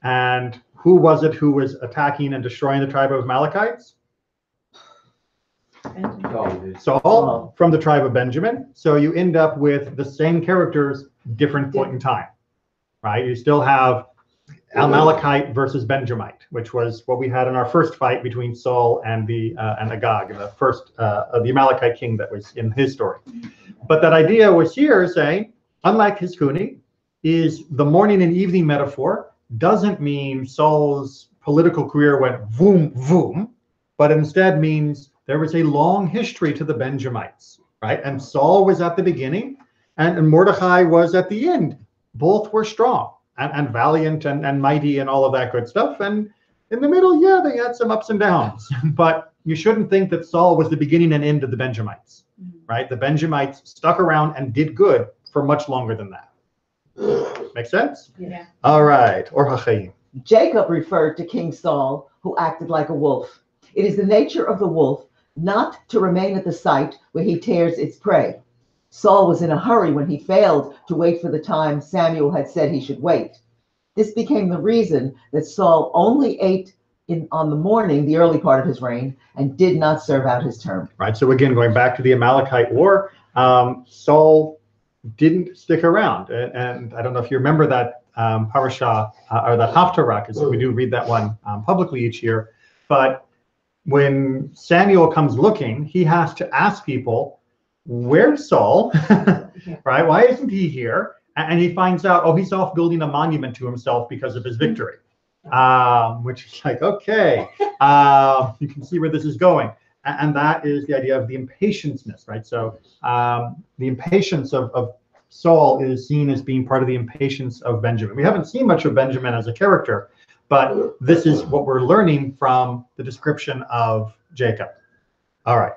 Speaker 1: And who was it who was attacking and destroying the tribe of Amalekites? Saul from the tribe of Benjamin. So you end up with the same characters, different point in time, right? You still have Amalekite versus Benjamite, which was what we had in our first fight between Saul and Agag, the first the Amalekite king that was in his story. But that idea was here saying, unlike Hizkuni, is the morning and evening metaphor doesn't mean Saul's political career went voom, voom, but instead means there was a long history to the Benjamites, right? And Saul was at the beginning and Mordecai was at the end. Both were strong and valiant and mighty and all of that good stuff. And in the middle, they had some ups and downs, but you shouldn't think that Saul was the beginning and end of the Benjamites, right? The Benjamites stuck around and did good for much longer than that. Make sense?
Speaker 3: Yeah.
Speaker 1: All right. Or Hachayim.
Speaker 2: Jacob referred to King Saul, who acted like a wolf. It is the nature of the wolf not to remain at the site where he tears its prey. Saul was in a hurry when he failed to wait for the time Samuel had said he should wait. This became the reason that Saul only ate on the morning, the early part of his reign, and did not serve out his term.
Speaker 1: Right. So again, going back to the Amalekite War, Saul didn't stick around. And I don't know if you remember that parasha or that haftarah, because we do read that one publicly each year. But when Samuel comes looking, he has to ask people, where's Saul? Right? Why isn't he here? And he finds out, oh, he's off building a monument to himself because of his victory. Which is like, okay, you can see where this is going. And that is the idea of the impatience, right? So the impatience of Saul is seen as being part of the impatience of Benjamin. We haven't seen much of Benjamin as a character, but this is what we're learning from the description of Jacob. All right,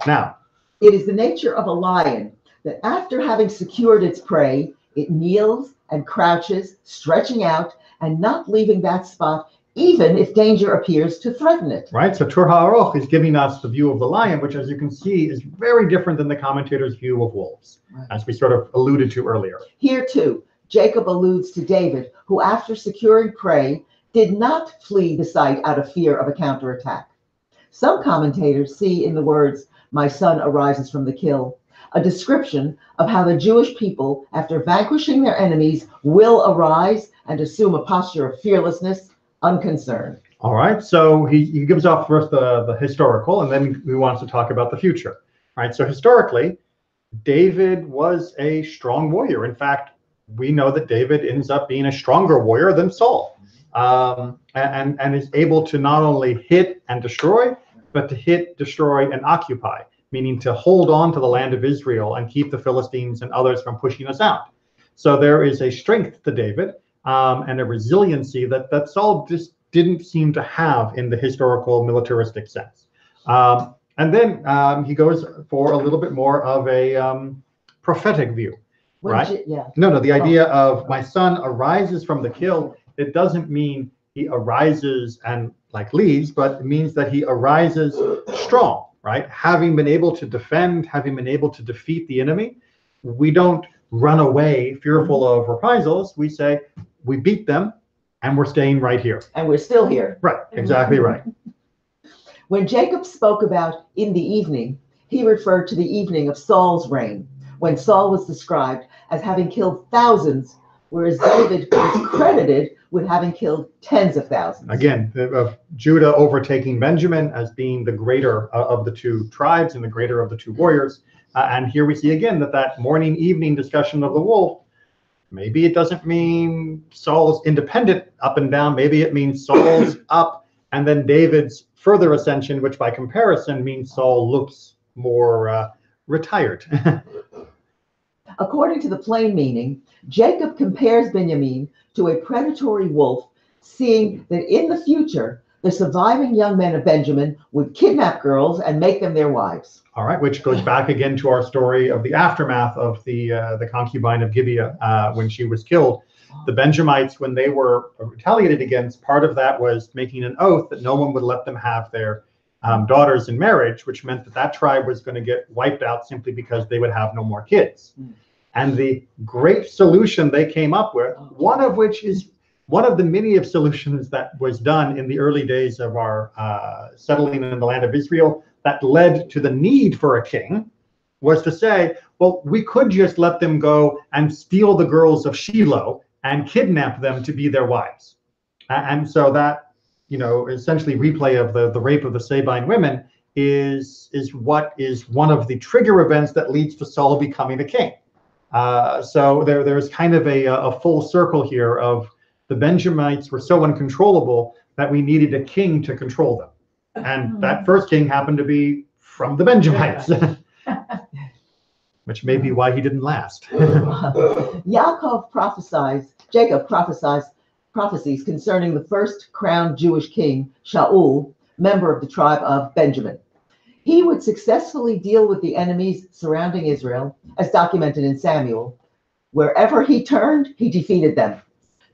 Speaker 1: now.
Speaker 2: It is the nature of a lion that after having secured its prey, it kneels and crouches, stretching out and not leaving that spot, even if danger appears to threaten it.
Speaker 1: Right, so Tur HaAroch is giving us the view of the lion, which, as you can see, is very different than the commentator's view of wolves, as we sort of alluded to earlier.
Speaker 2: Here, too, Jacob alludes to David, who, after securing prey, did not flee the site out of fear of a counterattack. Some commentators see in the words, "My son arises from the kill," a description of how the Jewish people, after vanquishing their enemies, will arise and assume a posture of fearlessness, unconcerned.
Speaker 1: All right, so he gives off first the historical, and then he wants to talk about the future. All right, so historically, David was a strong warrior. In fact, we know that David ends up being a stronger warrior than Saul, and is able to not only hit and destroy, but to hit, destroy, and occupy, meaning to hold on to the land of Israel and keep the Philistines and others from pushing us out. So there is a strength to David and a resiliency that Saul just didn't seem to have in the historical militaristic sense. And then he goes for a little bit more of a prophetic view, right? No, the idea of my son arises from the kill, it doesn't mean he arises and like leaves, but it means that he arises strong, right? Having been able to defend, having been able to defeat the enemy, we don't run away fearful of reprisals. We say, we beat them and we're staying right here.
Speaker 2: And we're still here.
Speaker 1: Right, exactly right.
Speaker 2: When Jacob spoke about in the evening, he referred to the evening of Saul's reign, when Saul was described as having killed thousands, whereas David was credited with having killed tens of thousands.
Speaker 1: Again, of Judah overtaking Benjamin as being the greater of the two tribes and the greater of the two warriors. And here we see again that morning evening discussion of the wolf, maybe it doesn't mean Saul's independent up and down, maybe it means Saul's up and then David's further ascension, which by comparison means Saul looks more retired.
Speaker 2: According to the plain meaning, Jacob compares Benjamin to a predatory wolf, seeing that in the future, the surviving young men of Benjamin would kidnap girls and make them their wives.
Speaker 1: All right, which goes back again to our story of the aftermath of the concubine of Gibeah when she was killed. The Benjamites, when they were retaliated against, part of that was making an oath that no one would let them have their daughters in marriage, which meant that tribe was going to get wiped out simply because they would have no more kids. And the great solution they came up with, one of which is one of the many of solutions that was done in the early days of our settling in the land of Israel that led to the need for a king, was to say, well, we could just let them go and steal the girls of Shiloh and kidnap them to be their wives. And so that, essentially replay of the rape of the Sabine women is what is one of the trigger events that leads to Saul becoming a king. So there's kind of a full circle here of the Benjamites were so uncontrollable that we needed a king to control them. And that first king happened to be from the Benjamites, which may be why he didn't last.
Speaker 2: Jacob prophesies prophecies concerning the first crowned Jewish king, Shaul, member of the tribe of Benjamin. He would successfully deal with the enemies surrounding Israel, as documented in Samuel. Wherever he turned, he defeated them.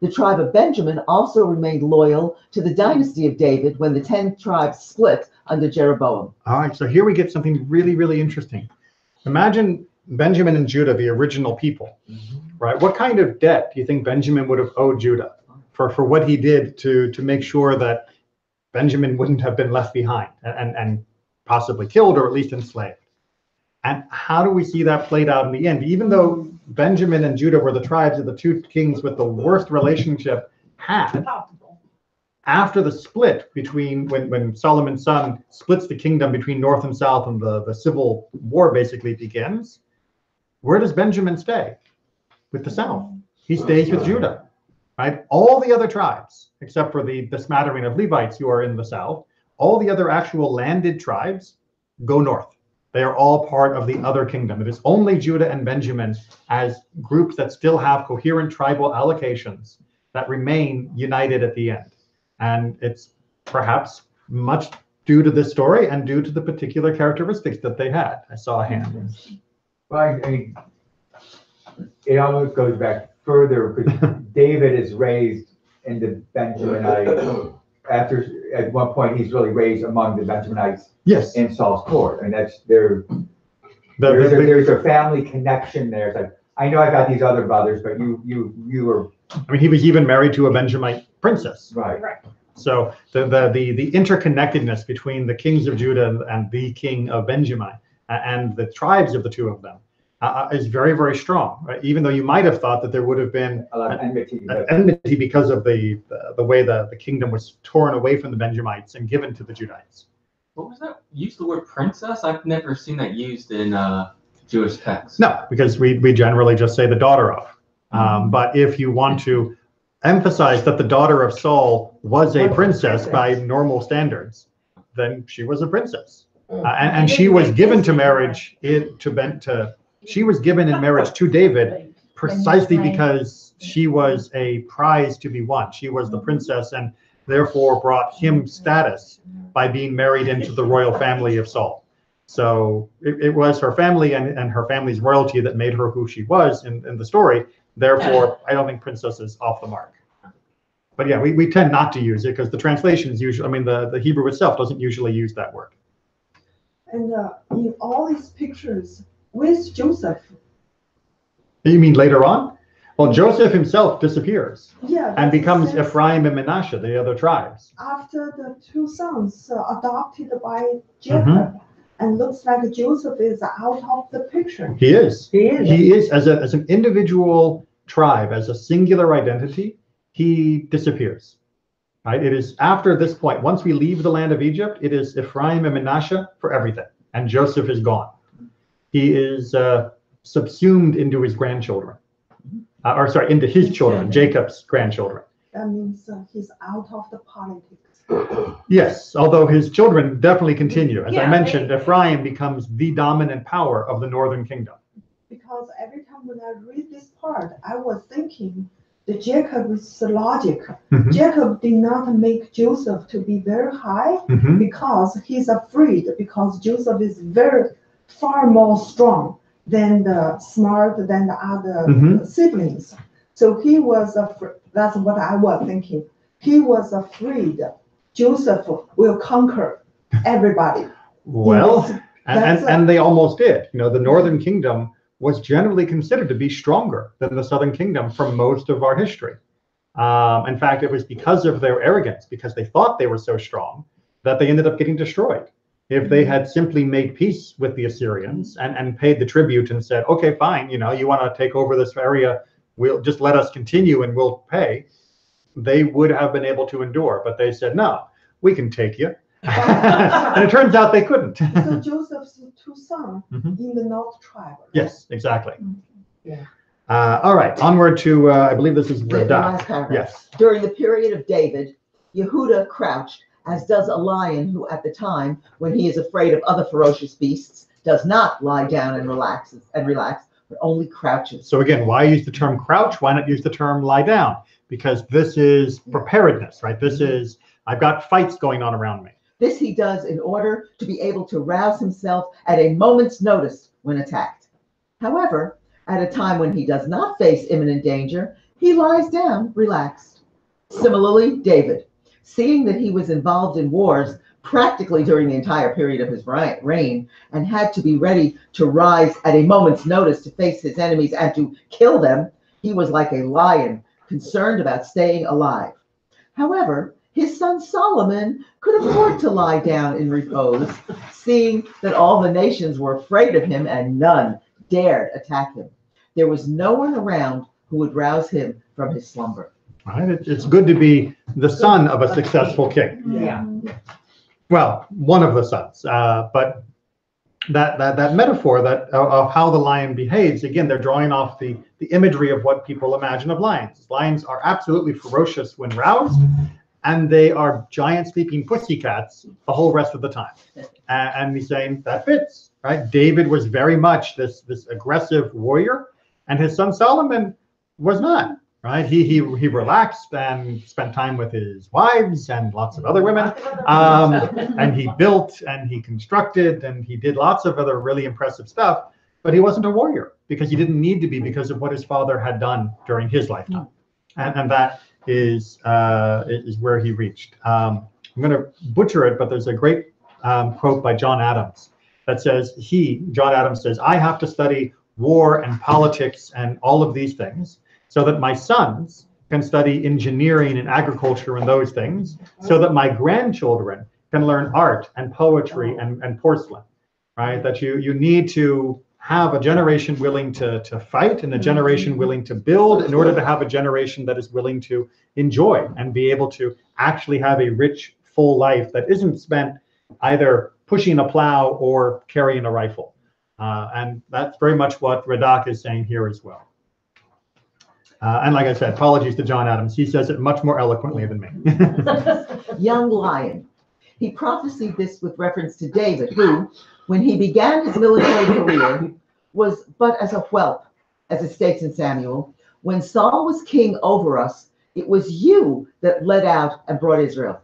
Speaker 2: The tribe of Benjamin also remained loyal to the dynasty of David when the 10 tribes split under Jeroboam.
Speaker 1: All right, so here we get something really, really interesting. Imagine Benjamin and Judah, the original people, right? What kind of debt do you think Benjamin would have owed Judah for what he did to make sure that Benjamin wouldn't have been left behind and possibly killed or at least enslaved? And how do we see that played out in the end? Even though Benjamin and Judah were the tribes of the two kings with the worst relationship had, after the split between when Solomon's son splits the kingdom between north and south and the civil war basically begins, where does Benjamin stay? With the south. He stays with Judah, right? All the other tribes, except for the smattering of Levites who are in the south, all the other actual landed tribes go north. They are all part of the other kingdom. It is only Judah and Benjamin as groups that still have coherent tribal allocations that remain united at the end. And it's perhaps much due to this story and due to the particular characteristics that they had. I saw a hand.
Speaker 4: Well, I mean, it almost goes back further because David is raised in the Benjaminite. After at one point he's really raised among the Benjaminites.
Speaker 1: Yes.
Speaker 4: In Saul's court, and that's there's a family connection there. It's like, I know I got these other brothers, but you were.
Speaker 1: I mean, he was even married to a Benjamite princess.
Speaker 4: Right.
Speaker 1: So the interconnectedness between the kings of Judah and the king of Benjamin and the tribes of the two of them is very, very strong. Right? Even though you might have thought that there would have been
Speaker 4: a lot of
Speaker 1: enmity because of the way the kingdom was torn away from the Benjamites and given to the Judites.
Speaker 5: What was that? Use the word princess? I've never seen that used in Jewish texts.
Speaker 1: No, because we generally just say the daughter of. But if you want to emphasize that the daughter of Saul was a princess by normal standards, then she was a princess. And she was given to marriage she was given in marriage to David precisely because she was a prize to be won. She was the princess and therefore brought him status by being married into the royal family of Saul. So it was her family and her family's royalty that made her who she was in the story. Therefore, I don't think princess is off the mark. But yeah, we tend not to use it because the translations usually, I mean, the Hebrew itself doesn't usually use that word.
Speaker 8: And in all these pictures, where's Joseph?
Speaker 1: You mean later on? Well, Joseph himself disappears.
Speaker 8: Yeah.
Speaker 1: And becomes Ephraim and Manasseh, the other tribes.
Speaker 8: After the two sons adopted by Jacob, and looks like Joseph is out of the picture.
Speaker 1: He is. He is as an individual tribe, as a singular identity. He disappears. Right? It is after this point, once we leave the land of Egypt, it is Ephraim and Manasseh for everything, and Joseph is gone. He is subsumed into his grandchildren. Into his children, Jacob's grandchildren.
Speaker 8: That means he's out of the politics.
Speaker 1: Yes, although his children definitely continue. As I mentioned, Ephraim becomes the dominant power of the northern kingdom.
Speaker 8: Because every time when I read this part, I was thinking that Jacob's logic. Jacob did not make Joseph to be very high because he's afraid, because Joseph is far more strong than the other siblings. So he was afraid. That's what I was thinking. He was afraid Joseph will conquer everybody.
Speaker 1: Well, and they almost did. You know, the northern kingdom was generally considered to be stronger than the southern kingdom for most of our history. In fact, it was because of their arrogance, because they thought they were so strong, that they ended up getting destroyed. If they had simply made peace with the Assyrians and paid the tribute and said, okay, fine, you want to take over this area, we'll just let us continue and we'll pay, they would have been able to endure. But they said, no, we can take you. And it turns out they couldn't.
Speaker 8: So Joseph's two sons in the north tribe. Right?
Speaker 1: Yes, exactly.
Speaker 8: Yeah.
Speaker 1: All right, onward to, I believe this is Radah. Yes.
Speaker 2: During the period of David, Yehuda crouched, as does a lion who at the time, when he is afraid of other ferocious beasts, does not lie down and relax, but only crouches.
Speaker 1: So again, why use the term crouch? Why not use the term lie down? Because this is preparedness, right? This is, I've got fights going on around me.
Speaker 2: This he does in order to be able to rouse himself at a moment's notice when attacked. However, at a time when he does not face imminent danger, he lies down relaxed. Similarly, David, seeing that he was involved in wars practically during the entire period of his reign and had to be ready to rise at a moment's notice to face his enemies and to kill them, he was like a lion concerned about staying alive. However, his son Solomon could afford to lie down in repose, seeing that all the nations were afraid of him and none dared attack him. There was no one around who would rouse him from his slumber.
Speaker 1: right? It's good to be the son of a successful king.
Speaker 3: Yeah.
Speaker 1: Well, one of the sons, but that metaphor of how the lion behaves, again, they're drawing off the imagery of what people imagine of lions. Lions are absolutely ferocious when roused, and they are giant sleeping pussycats the whole rest of the time. And he's saying that fits, right? David was very much this aggressive warrior, and his son Solomon was not, right? He relaxed and spent time with his wives and lots of other women, and he built and he constructed and he did lots of other really impressive stuff, but he wasn't a warrior because he didn't need to be because of what his father had done during his lifetime, and that is where he reached. I'm going to butcher it, but there's a great quote by John Adams that says, John Adams says, I have to study war and politics and all of these things so that my sons can study engineering and agriculture and those things, so that my grandchildren can learn art and poetry and porcelain, right? That you need to have a generation willing to fight and a generation willing to build in order to have a generation that is willing to enjoy and be able to actually have a rich, full life that isn't spent either pushing a plow or carrying a rifle. And that's very much what Radak is saying here as well. And like I said, apologies to John Adams. He says it much more eloquently than me.
Speaker 2: Young lion. He prophesied this with reference to David, who, when he began his military career, was but as a whelp, as it states in Samuel. When Saul was king over us, it was you that led out and brought Israel.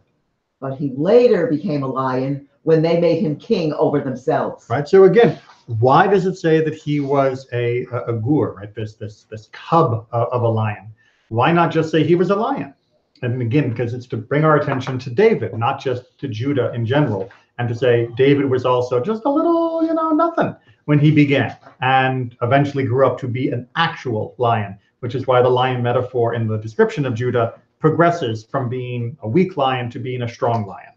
Speaker 2: But he later became a lion when they made him king over themselves.
Speaker 1: Right. So again, why does it say that he was a gur, right? This cub of a lion. Why not just say he was a lion? And again, because it's to bring our attention to David, not just to Judah in general, and to say David was also just a little, nothing when he began, and eventually grew up to be an actual lion, which is why the lion metaphor in the description of Judah progresses from being a weak lion to being a strong lion.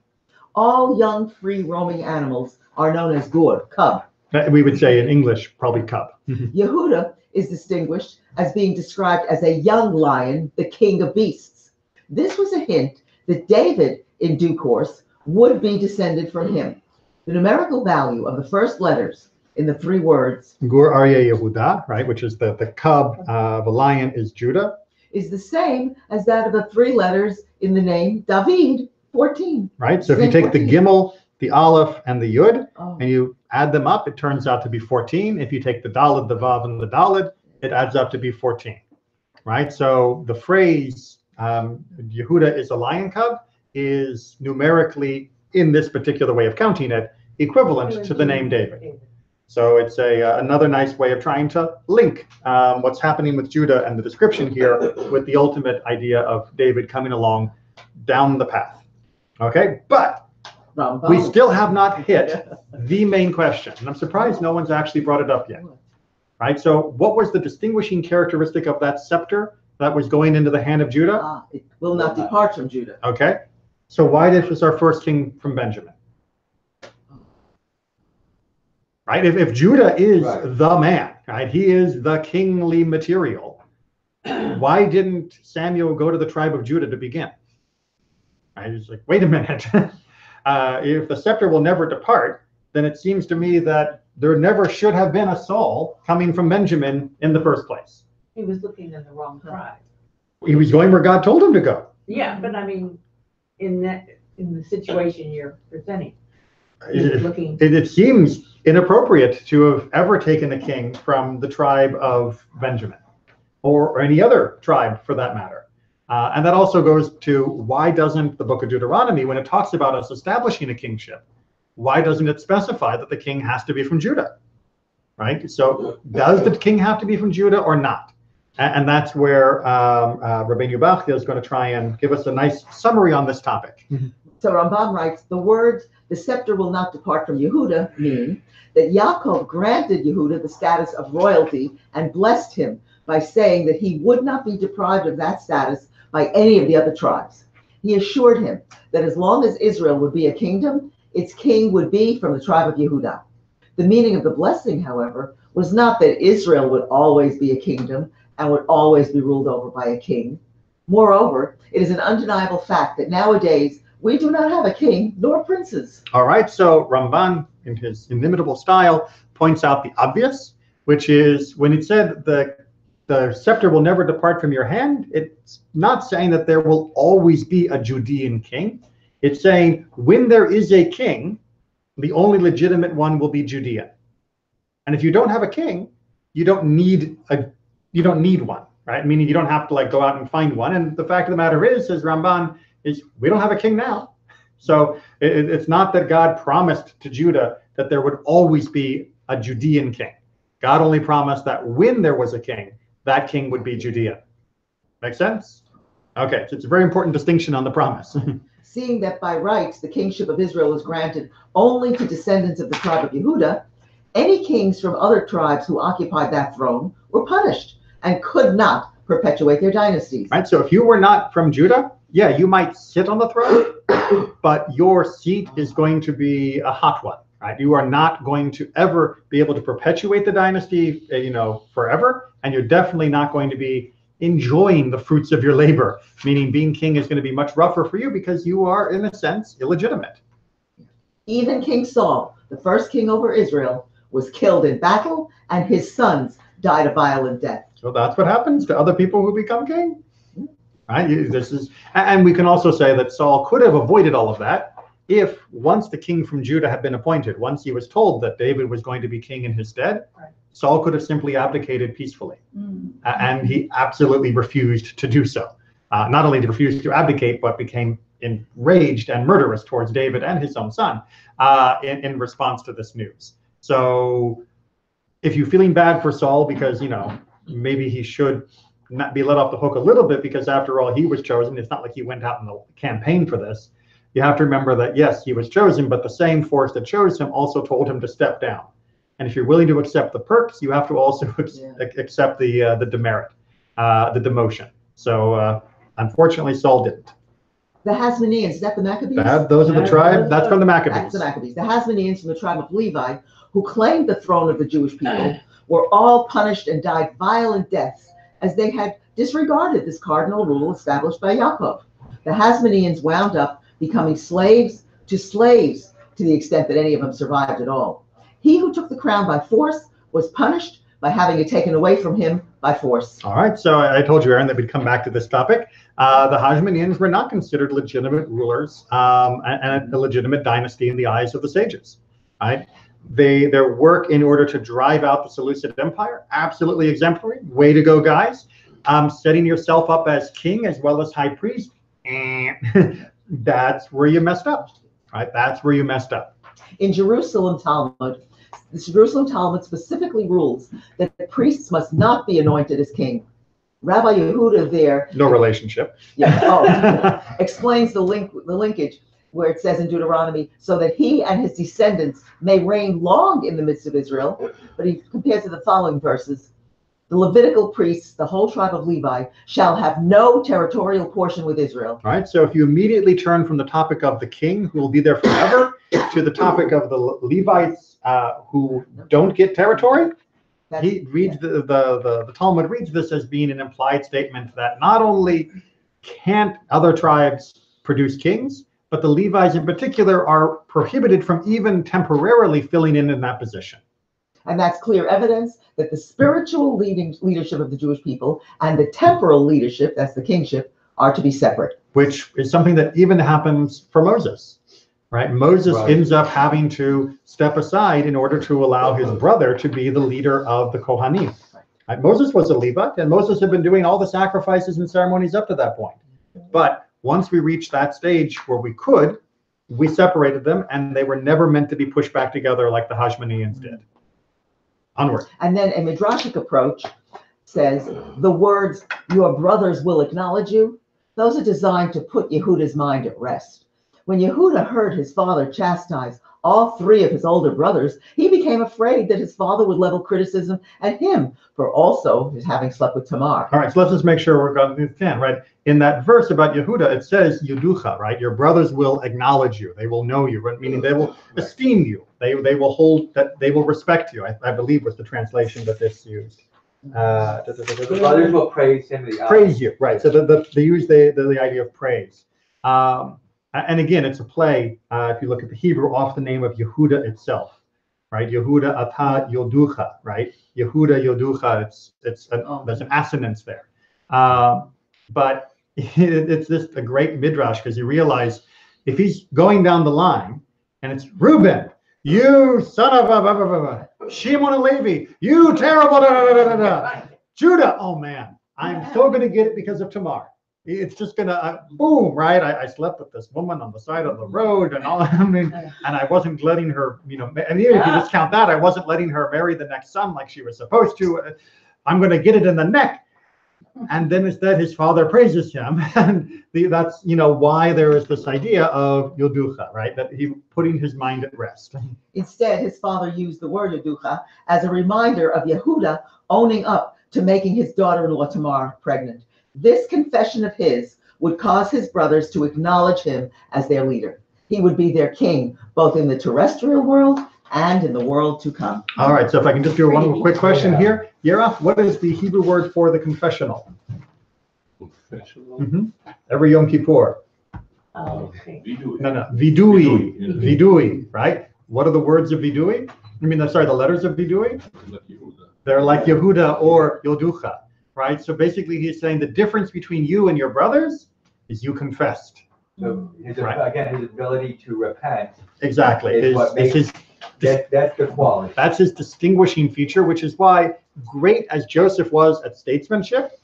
Speaker 2: All young, free roaming animals are known as gur, cub.
Speaker 1: We would say in English, probably cub.
Speaker 2: Yehuda is distinguished as being described as a young lion, the king of beasts. This was a hint that David, in due course, would be descended from him. The numerical value of the first letters in the three words,
Speaker 1: Gur Aryeh Yehuda, right, which is the cub of a lion, is Judah,
Speaker 2: is the same as that of the three letters in the name David, 14.
Speaker 1: Right, so if you take the Gimel, the Aleph, and the Yud, and you add them up, it turns out to be 14. If you take the Daled, the Vav, and the Daled, it adds up to be 14. Right, so the phrase Yehuda is a lion cub is numerically, in this particular way of counting it, equivalent to the name David. So it's another nice way of trying to link what's happening with Judah and the description here with the ultimate idea of David coming along down the path. Okay, but we still have not hit the main question, and I'm surprised no one's actually brought it up yet. Right, so what was the distinguishing characteristic of that scepter that was going into the hand of Judah?
Speaker 2: It will not depart from Judah.
Speaker 1: Okay, so why was our first king from Benjamin? Right, if Judah is the man, right, he is the kingly material, why didn't Samuel go to the tribe of Judah to begin? Right, he's like, wait a minute. If the scepter will never depart, then it seems to me that there never should have been a Saul coming from Benjamin in the first place.
Speaker 3: He was looking in the wrong tribe.
Speaker 1: He was going where God told him to go.
Speaker 3: Yeah, but I mean, in the situation you're presenting,
Speaker 1: it seems inappropriate to have ever taken a king from the tribe of Benjamin, or any other tribe for that matter. And that also goes to, why doesn't the book of Deuteronomy, when it talks about us establishing a kingship, why doesn't it specify that the king has to be from Judah? Right? So does the king have to be from Judah or not? And that's where Rabbeinu Bachya is going to try and give us a nice summary on this topic.
Speaker 2: So Rambam writes, the words, the scepter will not depart from Yehuda, mean that Yaakov granted Yehuda the status of royalty and blessed him by saying that he would not be deprived of that status by any of the other tribes. He assured him that as long as Israel would be a kingdom, its king would be from the tribe of Yehuda. The meaning of the blessing, however, was not that Israel would always be a kingdom and would always be ruled over by a king. Moreover, it is an undeniable fact that nowadays we do not have a king nor princes.
Speaker 1: All right, so Ramban, in his inimitable style, points out the obvious, which is when it said the scepter will never depart from your hand, it's not saying that there will always be a Judean king. It's saying when there is a king, the only legitimate one will be Judea. And if you don't have a king, you don't need one, right? Meaning you don't have to like go out and find one. And the fact of the matter is, says Ramban, is we don't have a king now. So it's not that God promised to Judah that there would always be a Judean king. God only promised that when there was a king, that king would be Judea. Make sense? Okay, so it's a very important distinction on the promise.
Speaker 2: Seeing that by rights the kingship of Israel is granted only to descendants of the tribe of Yehuda, any kings from other tribes who occupied that throne were punished and could not perpetuate their dynasties.
Speaker 1: Right, so if you were not from Judah, yeah, you might sit on the throne, but your seat is going to be a hot one, right? You are not going to ever be able to perpetuate the dynasty, forever, and you're definitely not going to be enjoying the fruits of your labor, meaning being king is going to be much rougher for you because you are, in a sense, illegitimate.
Speaker 2: Even King Saul, the first king over Israel, was killed in battle, and his sons died a violent death.
Speaker 1: So that's what happens to other people who become king. Right? And we can also say that Saul could have avoided all of that if once the king from Judah had been appointed, once he was told that David was going to be king in his stead,
Speaker 3: right,
Speaker 1: Saul could have simply abdicated peacefully. And he absolutely refused to do so. Not only did he refuse to abdicate, but became enraged and murderous towards David and his own son in response to this news. So if you're feeling bad for Saul because, maybe he should not be let off the hook a little bit because after all, he was chosen. It's not like he went out in the campaign for this. You have to remember that, yes, he was chosen, but the same force that chose him also told him to step down. And if you're willing to accept the perks, you have to also accept the demerit, the demotion. So unfortunately, Saul didn't.
Speaker 2: The Hasmoneans, is that the Maccabees?
Speaker 1: Those are the tribe. That's from the Maccabees.
Speaker 2: That's the Maccabees. The Hasmoneans from the tribe of Levi, who claimed the throne of the Jewish people, were all punished and died violent deaths as they had disregarded this cardinal rule established by Yaakov. The Hasmoneans wound up becoming slaves to the extent that any of them survived at all. He who took the crown by force was punished by having it taken away from him by force.
Speaker 1: All right, so I told you, Aaron, that we'd come back to this topic. The Hasmoneans were not considered legitimate rulers and a legitimate dynasty in the eyes of the sages. Right? Their work in order to drive out the Seleucid Empire, absolutely exemplary. Way to go, guys. Setting yourself up as king as well as high priest, that's where you messed up. Right? That's where you messed up.
Speaker 2: In Jerusalem Talmud, the Jerusalem Talmud specifically rules that the priests must not be anointed as king. Rabbi Yehuda there,
Speaker 1: no relationship,
Speaker 2: explains the linkage where it says in Deuteronomy, so that he and his descendants may reign long in the midst of Israel. But he compares to the following verses. The Levitical priests, the whole tribe of Levi, shall have no territorial portion with Israel.
Speaker 1: All right, so if you immediately turn from the topic of the king, who will be there forever, to the topic of the Levites who don't get territory, he reads the Talmud reads this as being an implied statement that not only can't other tribes produce kings, but the Levites in particular are prohibited from even temporarily filling in that position.
Speaker 2: And that's clear evidence that the spiritual leadership of the Jewish people and the temporal leadership, that's the kingship, are to be separate.
Speaker 1: Which is something that even happens for Moses, right? Moses ends up having to step aside in order to allow his brother to be the leader of the Kohanim. Right? Moses was a Levite, and Moses had been doing all the sacrifices and ceremonies up to that point. But once we reached that stage where we separated them, and they were never meant to be pushed back together like the Hasmoneans did. Onward.
Speaker 2: And then a midrashic approach says the words, your brothers will acknowledge you, those are designed to put Yehuda's mind at rest. When Yehuda heard his father chastise all three of his older brothers, he became afraid that his father would level criticism at him for also his having slept with Tamar.
Speaker 1: All right, so let's just make sure we're going to understand, right? In that verse about Yehuda, it says Yuducha, right? Your brothers will acknowledge you. They will know you, right? Meaning they will esteem you. They will hold that. They will respect you. I believe was the translation that this used.
Speaker 4: The others will praise him.
Speaker 1: Praise you, right? So they use the idea of praise. And again, it's a play. If you look at the Hebrew, off the name of Yehuda itself, right? Yehuda ata yoducha, right? Yehuda yoducha. There's an assonance there. But it's just a great midrash because you realize if he's going down the line and it's Reuben, you son of Shimon and Levi, you terrible Judah. Oh man, I'm so going to get it because of Tamar. It's just gonna boom, right? I slept with this woman on the side of the road, and all. I mean, and I wasn't letting her, and even if you discount that, I wasn't letting her marry the next son like she was supposed to. I'm gonna get it in the neck. And then instead, his father praises him, and that's why there is this idea of yoducha, right? That he putting his mind at rest.
Speaker 2: Instead, his father used the word yoducha as a reminder of Yehuda owning up to making his daughter-in-law Tamar pregnant. This confession of his would cause his brothers to acknowledge him as their leader. He would be their king, both in the terrestrial world and in the world to come.
Speaker 1: All right, so if I can just do one quick question here. Yera, what is the Hebrew word for the confessional?
Speaker 10: Confessional?
Speaker 1: Every Yom Kippur.
Speaker 3: Okay.
Speaker 1: No, vidui. Vidui, right? What are the words of vidui? The letters of vidui? They're like Yehuda or Yoducha, right? So basically he's saying the difference between you and your brothers is you confessed.
Speaker 4: So again, his ability to repent.
Speaker 1: Exactly.
Speaker 4: That's the quality.
Speaker 1: That's his distinguishing feature, which is why, great as Joseph was at statesmanship,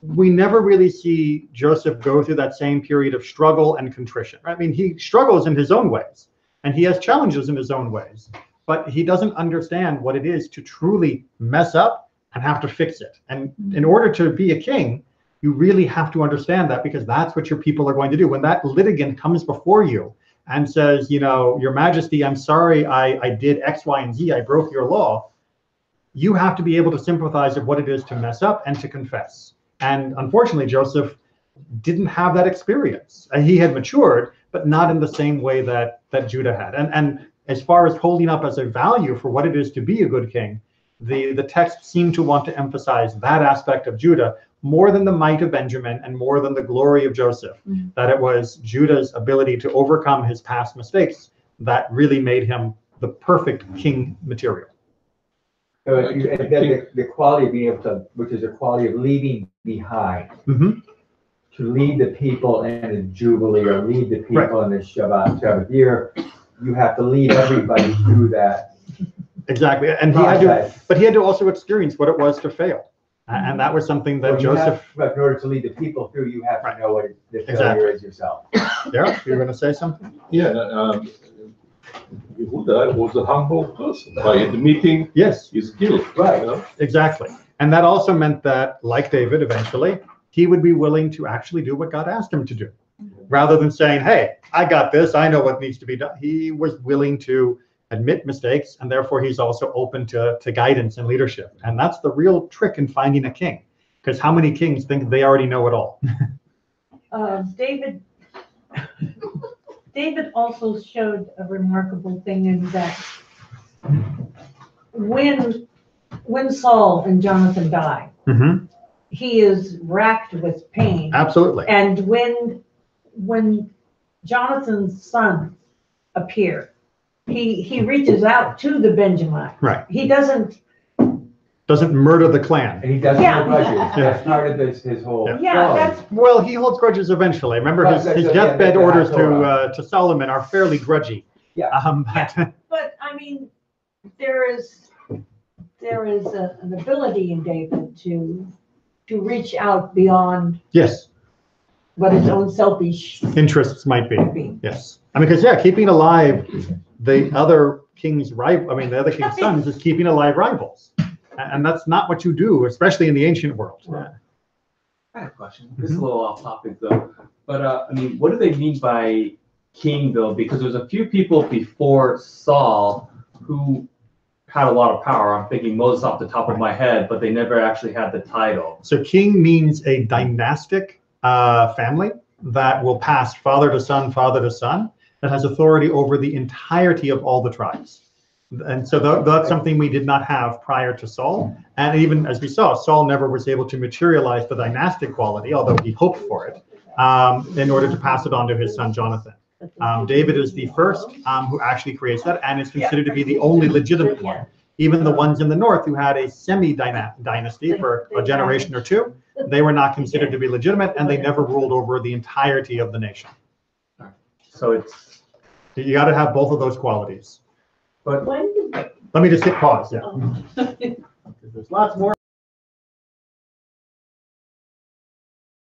Speaker 1: we never really see Joseph go through that same period of struggle and contrition. Right? I mean, he struggles in his own ways, and he has challenges in his own ways, but he doesn't understand what it is to truly mess up and have to fix it. And in order to be a king, you really have to understand that, because that's what your people are going to do. When that litigant comes before you and says, Your Majesty, I'm sorry I did X, Y, and Z, I broke your law, you have to be able to sympathize with what it is to mess up and to confess. And unfortunately, Joseph didn't have that experience. He had matured, but not in the same way that Judah had. And as far as holding up as a value for what it is to be a good king, the text seemed to want to emphasize that aspect of Judah more than the might of Benjamin and more than the glory of Joseph, that it was Judah's ability to overcome his past mistakes that really made him the perfect king material.
Speaker 4: So the quality of being able to, which is a quality of leaving behind, to lead the people in a jubilee or lead the people in the Shabbat year, you have to lead everybody through that.
Speaker 1: Exactly, and he had to also experience what it was to fail. And that was something that Joseph.
Speaker 4: In order to lead the people through, you have to know what the failure is yourself.
Speaker 1: Yeah, you were going to say something?
Speaker 10: Yeah, Yehuda was a humble person by admitting his guilt.
Speaker 4: Right.
Speaker 1: Exactly. And that also meant that, like David, eventually, he would be willing to actually do what God asked him to do. Rather than saying, hey, I got this, I know what needs to be done. He was willing to admit mistakes, and therefore he's also open to guidance and leadership. And that's the real trick in finding a king, because how many kings think they already know it all?
Speaker 3: David also showed a remarkable thing in that when Saul and Jonathan die, he is racked with pain.
Speaker 1: Absolutely.
Speaker 3: And when Jonathan's son appeared, he reaches out to the Benjamite.
Speaker 1: Right.
Speaker 3: He doesn't
Speaker 1: murder the clan.
Speaker 4: And he doesn't hold grudges. That's part of his whole story.
Speaker 1: Well, he holds grudges eventually. Remember, his deathbed orders to Solomon are fairly grudgy.
Speaker 4: Yeah.
Speaker 3: But I mean, there is an ability in David to reach out beyond what his own selfish
Speaker 1: interests might be. Yes. I mean, because keeping alive the other king's the other king's sons is keeping alive rivals. And that's not what you do, especially in the ancient world.
Speaker 5: I have a question. This is a little off topic though, but I mean, what do they mean by king though? Because there's a few people before Saul who had a lot of power. I'm thinking Moses off the top of my head, but they never actually had the title.
Speaker 1: So king means a dynastic family that will pass father to son, that has authority over the entirety of all the tribes. And so that's something we did not have prior to Saul. And even as we saw, Saul never was able to materialize the dynastic quality, although he hoped for it, in order to pass it on to his son Jonathan. David is the first who actually creates that, and is considered to be the only legitimate one. Even the ones in the north who had a semi-dynasty for a generation or two, they were not considered to be legitimate, and they never ruled over the entirety of the nation.
Speaker 5: So it's,
Speaker 1: You got to have both of those qualities.
Speaker 5: but
Speaker 9: When did
Speaker 1: Let me just hit pause. Yeah.
Speaker 9: oh.
Speaker 1: There's lots more.